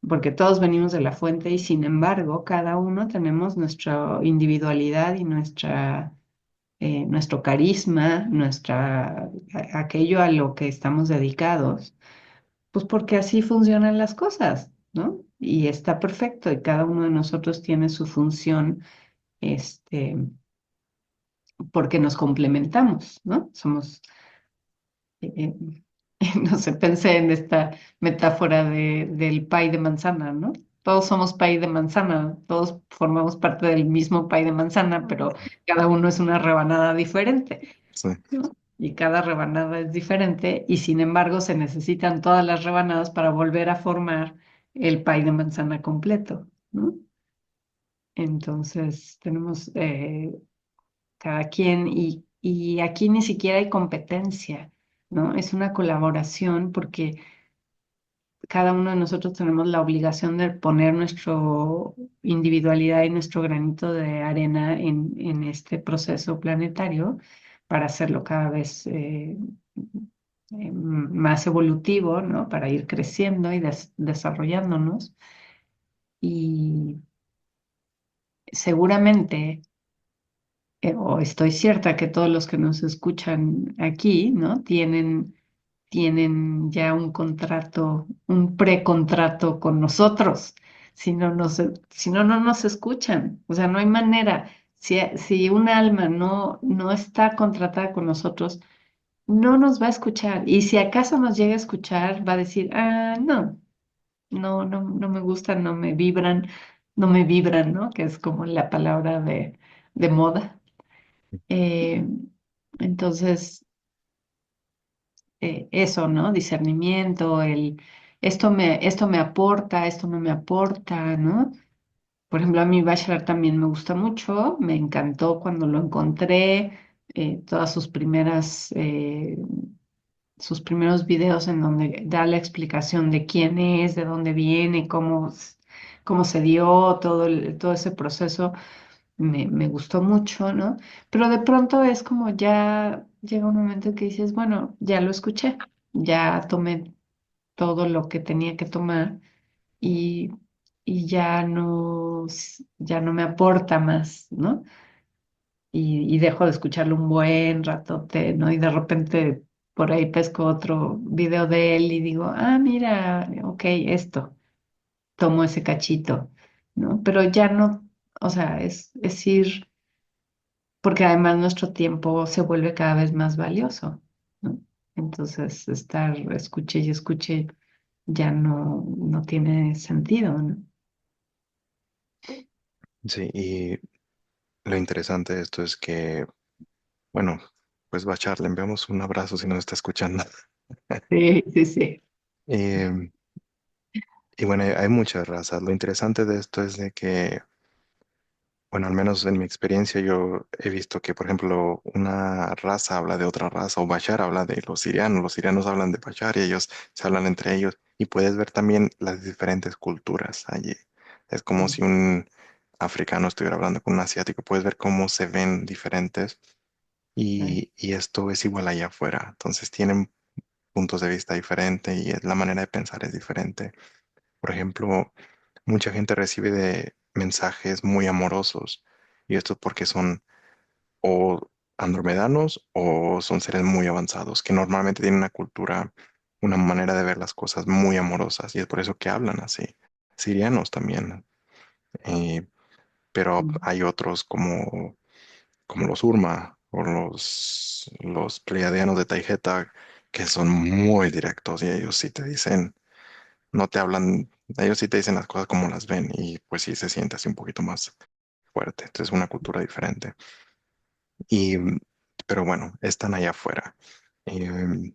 Speaker 1: Porque todos venimos de la fuente y sin embargo, cada uno tenemos nuestra individualidad y nuestro carisma, aquello a lo que estamos dedicados, pues porque así funcionan las cosas, ¿no? Y está perfecto y cada uno de nosotros tiene su función, este, porque nos complementamos, ¿no? Eh, no sé, pensé en esta metáfora del pay de manzana, ¿no? Todos somos pay de manzana, todos formamos parte del mismo pay de manzana, pero cada uno es una rebanada diferente.
Speaker 2: Sí,
Speaker 1: ¿No? Y cada rebanada es diferente y sin embargo se necesitan todas las rebanadas para volver a formar el pay de manzana completo, ¿no? Entonces tenemos cada quien y aquí ni siquiera hay competencia, ¿no? Es una colaboración porque cada uno de nosotros tenemos la obligación de poner nuestra individualidad y nuestro granito de arena en este proceso planetario para hacerlo cada vez más evolutivo, ¿no? Para ir creciendo y desarrollándonos. Y seguramente, o estoy cierta que todos los que nos escuchan aquí, ¿no? Tienen ya un contrato, un precontrato con nosotros. Si no, no nos escuchan. O sea, no hay manera. Si un alma no está contratada con nosotros, no nos va a escuchar. Y si acaso nos llega a escuchar, va a decir, no, no me gustan, no me vibran, ¿no? Que es como la palabra de moda. Eh, entonces, eso, ¿no? Discernimiento, esto me aporta, esto no me aporta, ¿no? Por ejemplo, a mí Bachelor también me gusta mucho, me encantó cuando lo encontré, todas sus primeros videos en donde da la explicación de quién es, de dónde viene, cómo se dio todo ese proceso, me gustó mucho, ¿no? Pero de pronto es como ya llega un momento que dices, bueno, ya lo escuché, ya tomé todo lo que tenía que tomar y, y ya no me aporta más, ¿no? Y dejo de escucharlo un buen ratote, ¿no? Y de repente por ahí pesco otro video de él y digo, ah, mira, ok, esto, tomo ese cachito, ¿no? Pero ya no, o sea, es ir, porque además nuestro tiempo se vuelve cada vez más valioso, ¿no? Entonces, estar escuche y escuche ya no tiene sentido, ¿no?
Speaker 2: Sí, y lo interesante de esto es que, bueno, pues Bachar, le enviamos un abrazo si nos está escuchando.
Speaker 1: Sí, sí, sí.
Speaker 2: Eh, y bueno, hay muchas razas. Lo interesante de esto es de que, bueno, al menos en mi experiencia yo he visto que, por ejemplo, una raza habla de otra raza o Bachar habla de los sirianos hablan de Bachar y ellos se hablan entre ellos y puedes ver también las diferentes culturas allí. Es como si un africano estuviera hablando con un asiático, puedes ver cómo se ven diferentes y esto es igual allá afuera. Entonces tienen puntos de vista diferentes y la manera de pensar es diferente. Por ejemplo, mucha gente recibe de mensajes muy amorosos y esto es porque son o andromedanos o son seres muy avanzados que normalmente tienen una cultura, una manera de ver las cosas muy amorosas y es por eso que hablan así. Sirianos también, eh, pero hay otros como los Urma o los Pleiadianos de Taijeta que son muy directos y ellos sí te dicen, no te hablan, ellos sí te dicen las cosas como las ven y pues sí se siente así un poquito más fuerte. Entonces es una cultura diferente. Y, pero bueno, están allá afuera. Em,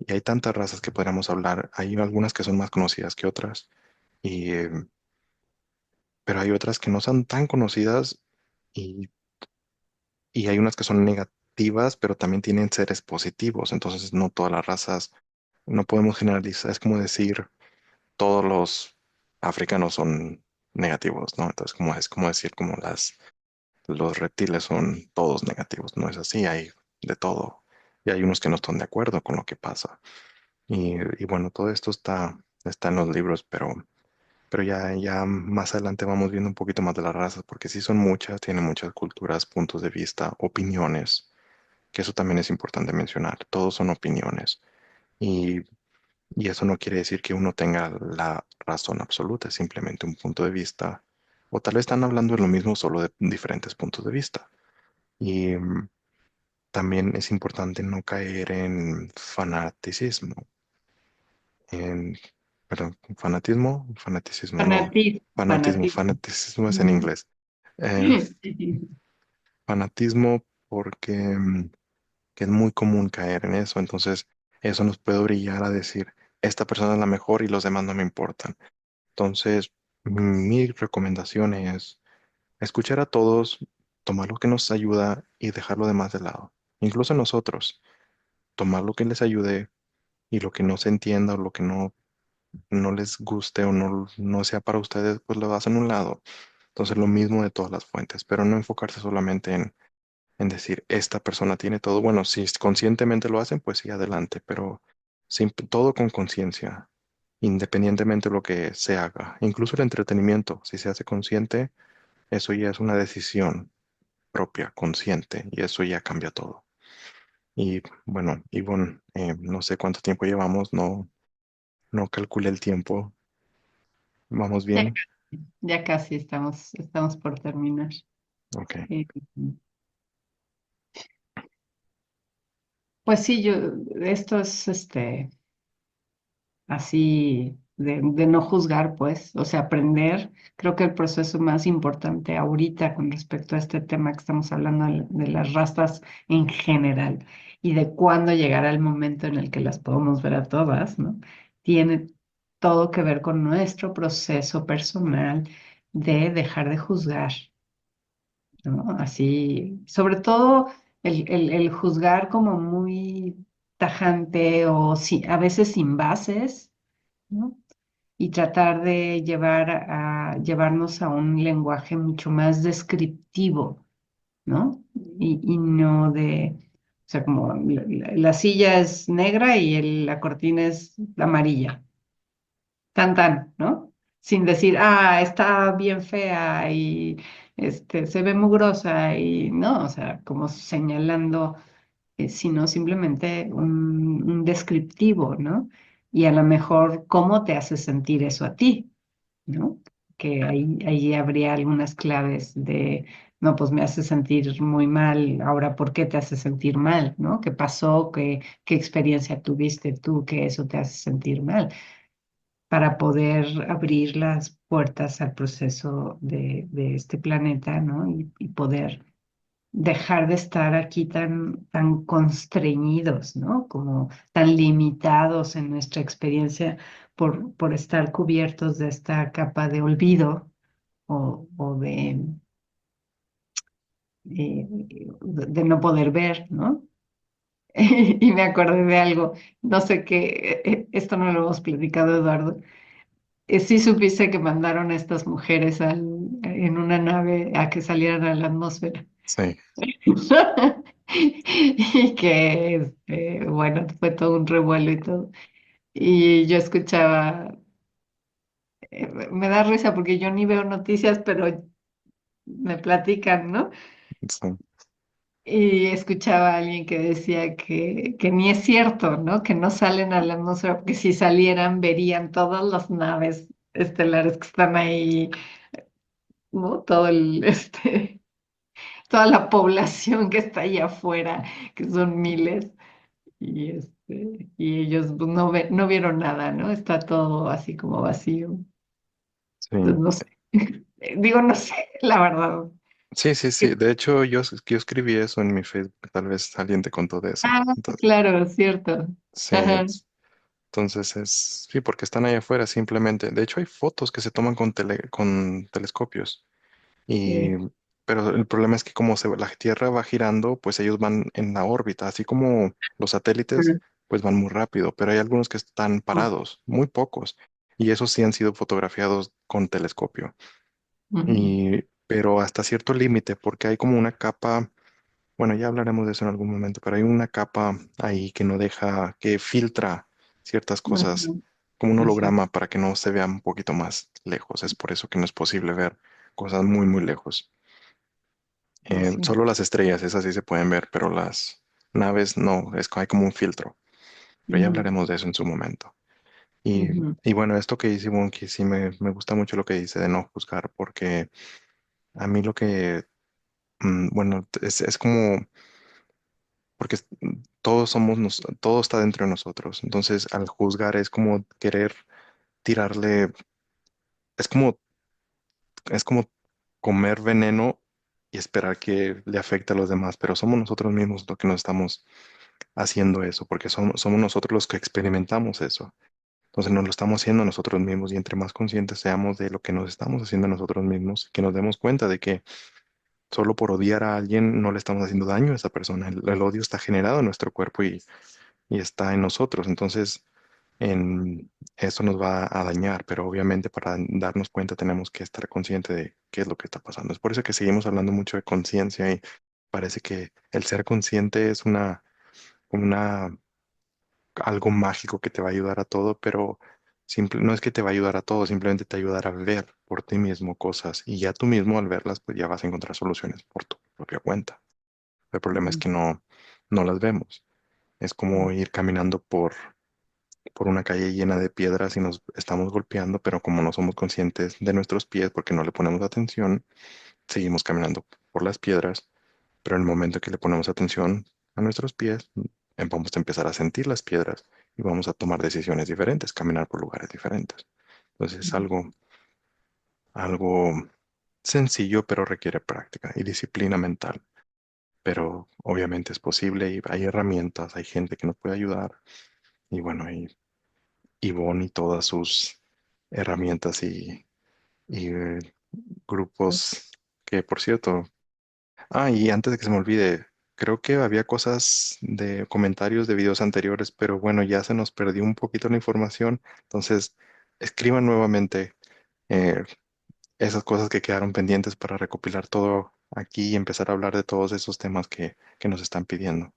Speaker 2: y hay tantas razas que podríamos hablar. Hay algunas que son más conocidas que otras, y, pero hay otras que no son tan conocidas y, y hay unas que son negativas, pero también tienen seres positivos. Entonces no todas las razas, no podemos generalizar. Es como decir, todos los africanos son negativos, ¿no? Entonces es como decir, como los reptiles son todos negativos. No es así, hay de todo. Y hay unos que no están de acuerdo con lo que pasa. Y bueno, todo esto está en los libros, pero ya más adelante vamos viendo un poquito más de las razas, porque sí son muchas, tienen muchas culturas, puntos de vista, opiniones, que eso también es importante mencionar. Todos son opiniones. Y, y eso no quiere decir que uno tenga la razón absoluta, es simplemente un punto de vista. O tal vez están hablando de lo mismo, solo de diferentes puntos de vista. Y también es importante no caer en fanaticismo, en, perdón, fanaticismo, no,
Speaker 1: Fanatismo.
Speaker 2: fanaticismo es en
Speaker 1: Ujú.
Speaker 2: inglés. Fanatismo porque que es muy común caer en eso, entonces eso nos puede brillar a decir, esta persona es la mejor y los demás no me importan. Entonces, mi recomendación es escuchar a todos, tomar lo que nos ayuda y dejar lo demás de lado. Incluso nosotros, tomar lo que les ayude y lo que no se entienda o lo que no les guste o no sea para ustedes, pues lo hacen a un lado. Entonces, lo mismo de todas las fuentes, pero no enfocarse solamente en decir, esta persona tiene todo. Bueno, si conscientemente lo hacen, pues sí, adelante, pero todo con conciencia, independientemente de lo que se haga. Incluso el entretenimiento, si se hace consciente, eso ya es una decisión propia, consciente, y eso ya cambia todo. Y bueno, Ivonne, no sé cuánto tiempo llevamos, no calculé el tiempo. ¿Vamos
Speaker 1: Ya,
Speaker 2: bien?
Speaker 1: ya casi estamos por terminar.
Speaker 2: Ok.
Speaker 1: Eh, pues sí, esto es así. de no juzgar, pues, o sea, aprender. Creo que el proceso más importante ahorita con respecto a este tema que estamos hablando de las razas en general y de cuándo llegará el momento en el que las podemos ver a todas, ¿no? Tiene todo que ver con nuestro proceso personal de dejar de juzgar, ¿no? Así, sobre todo el juzgar como muy tajante o a veces sin bases, ¿no? Y tratar de llevarnos a un lenguaje mucho más descriptivo, ¿no? Y no o sea, como la silla es negra y la cortina es amarilla, tan tan, ¿no? Sin decir, está bien fea y se ve mugrosa y no, o sea, como señalando, sino simplemente un descriptivo, ¿no? Y a lo mejor cómo te hace sentir eso a ti, ¿no? Que ahí habría algunas claves de, no, pues me hace sentir muy mal, ahora, ¿por qué te hace sentir mal? ¿No? ¿Qué pasó? ¿Qué experiencia tuviste tú que eso te hace sentir mal? Para poder abrir las puertas al proceso de este planeta, ¿no? Y poder dejar de estar aquí tan constreñidos, ¿no? Como tan limitados en nuestra experiencia por estar cubiertos de esta capa de olvido o de no poder ver, ¿no? Y me acordé de algo, no sé qué, esto no lo hemos platicado, Eduardo. Sí supiste que mandaron a estas mujeres en una nave a que salieran a la atmósfera.
Speaker 2: Sí,
Speaker 1: Y que, bueno, fue todo un revuelo y todo. Y yo escuchaba, me da risa porque yo ni veo noticias, pero me platican, ¿no?
Speaker 2: sí,
Speaker 1: Y escuchaba a alguien que decía que ni es cierto, ¿no? Que no salen a la atmósfera, porque si salieran verían todas las naves estelares que están ahí, ¿no? Toda la población que está allá afuera, que son miles. Y ellos pues, no vieron nada, ¿no? Está todo así como vacío.
Speaker 2: sí.
Speaker 1: Entonces, no sé. Digo, no sé, la verdad.
Speaker 2: Sí, sí, sí. De hecho, yo escribí eso en mi Facebook. Tal vez alguien te contó de eso.
Speaker 1: Ah,
Speaker 2: Entonces,
Speaker 1: claro, cierto.
Speaker 2: sí,
Speaker 1: Ajá.
Speaker 2: entonces sí, porque están ahí afuera simplemente. De hecho, hay fotos que se toman con telescopios. Y,
Speaker 1: Sí.
Speaker 2: pero el problema es que como la Tierra va girando, pues ellos van en la órbita, así como los satélites,
Speaker 1: Ujú.
Speaker 2: pues van muy rápido, pero hay algunos que están parados, muy pocos. Y esos sí han sido fotografiados con telescopio.
Speaker 1: Ujú.
Speaker 2: Pero hasta cierto límite, porque hay como una capa. Bueno, ya hablaremos de eso en algún momento, pero hay una capa ahí que no deja, que filtra ciertas cosas,
Speaker 1: Ujú.
Speaker 2: como un
Speaker 1: Exacto.
Speaker 2: holograma para que no se vea un poquito más lejos. Es por eso que no es posible ver cosas muy, muy lejos.
Speaker 1: Sí.
Speaker 2: Solo las estrellas, esas sí se pueden ver, pero las naves no, hay como un filtro. Pero ya
Speaker 1: Ujú.
Speaker 2: hablaremos de eso en su momento. Y,
Speaker 1: Ujú.
Speaker 2: y bueno, esto que dice Wonky, sí me gusta mucho lo que dice de no juzgar, porque a mí lo que, bueno, es como porque todos todo está dentro de nosotros. Entonces, al juzgar es como querer tirarle, es como, es como comer veneno y esperar que le afecte a los demás, pero somos nosotros mismos los que nos estamos haciendo eso, porque somos nosotros los que experimentamos eso. Entonces nos lo estamos haciendo nosotros mismos y entre más conscientes seamos de lo que nos estamos haciendo nosotros mismos, que nos demos cuenta de que solo por odiar a alguien no le estamos haciendo daño a esa persona. El odio está generado en nuestro cuerpo y está en nosotros. Entonces, eso nos va a dañar, pero obviamente para darnos cuenta tenemos que estar conscientes de qué es lo que está pasando. Es por eso que seguimos hablando mucho de conciencia y parece que el ser consciente es una, algo mágico que te va a ayudar a todo, pero no es que te va a ayudar a todo, simplemente te ayudará a ver por ti mismo cosas y ya tú mismo al verlas, pues ya vas a encontrar soluciones por tu propia cuenta. El problema es
Speaker 1: Ujú.
Speaker 2: que no las vemos. Es como ir caminando por una calle llena de piedras y nos estamos golpeando, pero como no somos conscientes de nuestros pies porque no le ponemos atención, seguimos caminando por las piedras, pero en el momento que le ponemos atención a nuestros pies, vamos a empezar a sentir las piedras y vamos a tomar decisiones diferentes, caminar por lugares diferentes. Entonces es algo sencillo, pero requiere práctica y disciplina mental. Pero obviamente es posible y hay herramientas, hay gente que nos puede ayudar. Y bueno, y Ivonne y todas sus herramientas y grupos que, por cierto, y antes de que se me olvide, creo que había cosas de comentarios de videos anteriores, pero bueno, ya se nos perdió un poquito la información. Entonces, escriban nuevamente eh, esas cosas que quedaron pendientes para recopilar todo aquí y empezar a hablar de todos esos temas que nos están pidiendo.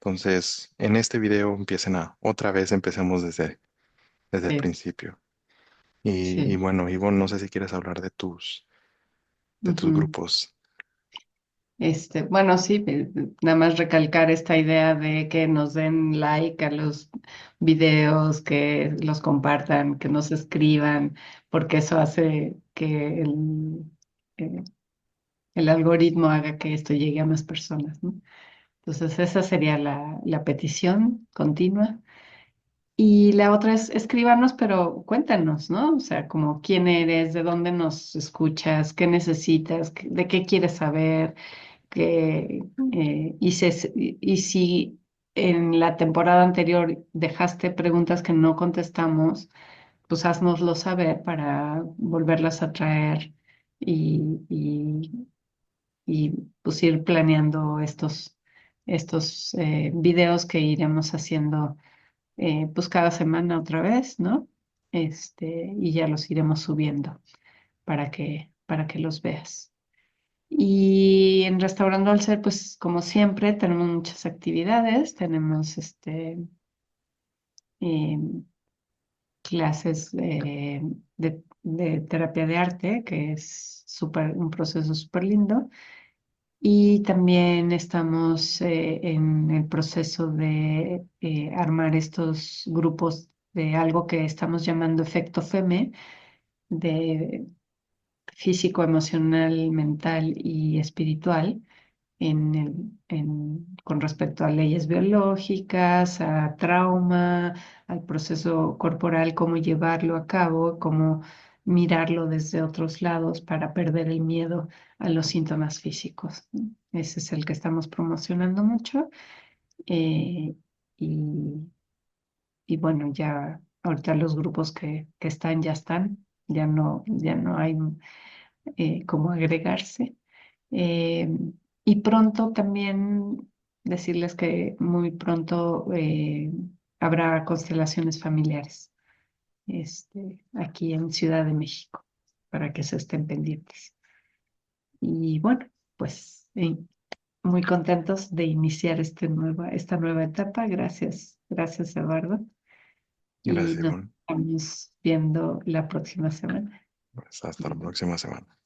Speaker 2: Entonces, en este video otra vez empecemos desde el
Speaker 1: Sí,
Speaker 2: principio. Y
Speaker 1: sí.
Speaker 2: bueno, Ivonne, no sé si quieres hablar de tus
Speaker 1: Ujú.
Speaker 2: grupos.
Speaker 1: Bueno, sí, nada más recalcar esta idea de que nos den like a los videos, que los compartan, que nos escriban, porque eso hace que eh, el algoritmo haga que esto llegue a más personas, ¿no? Entonces, esa sería la petición continua. Y la otra es escríbanos, pero cuéntanos, ¿no? O sea, como quién eres, de dónde nos escuchas, qué necesitas, de qué quieres saber que, y si en la temporada anterior dejaste preguntas que no contestamos, pues haznoslo saber para volverlas a traer y, y, y, pues ir planeando estos videos que iremos haciendo pues cada semana otra vez, ¿no? Y ya los iremos subiendo para que los veas. Y en Restaurando al Ser, pues como siempre, tenemos muchas actividades, tenemos em, clases de terapia de arte, que es un proceso súper lindo. Y también estamos en el proceso de armar estos grupos de algo que estamos llamando efecto FEME, de físico, emocional, mental y espiritual con respecto a leyes biológicas, a trauma, al proceso corporal, cómo llevarlo a cabo, cómo mirarlo desde otros lados para perder el miedo a los síntomas físicos, ¿no? Ese es el que estamos promocionando mucho. eh, y, y bueno, ya ahorita los grupos que están, ya están, ya no hay cómo agregarse. Eh, y pronto también decirles que muy pronto habrá constelaciones familiares aquí en Ciudad de México para que se estén pendientes. Y bueno, pues muy contentos de iniciar esta nueva etapa. Gracias, gracias Eduardo. Y
Speaker 2: Gracias,
Speaker 1: nos
Speaker 2: Ivonne.
Speaker 1: estamos viendo la próxima semana.
Speaker 2: Pues hasta la próxima semana.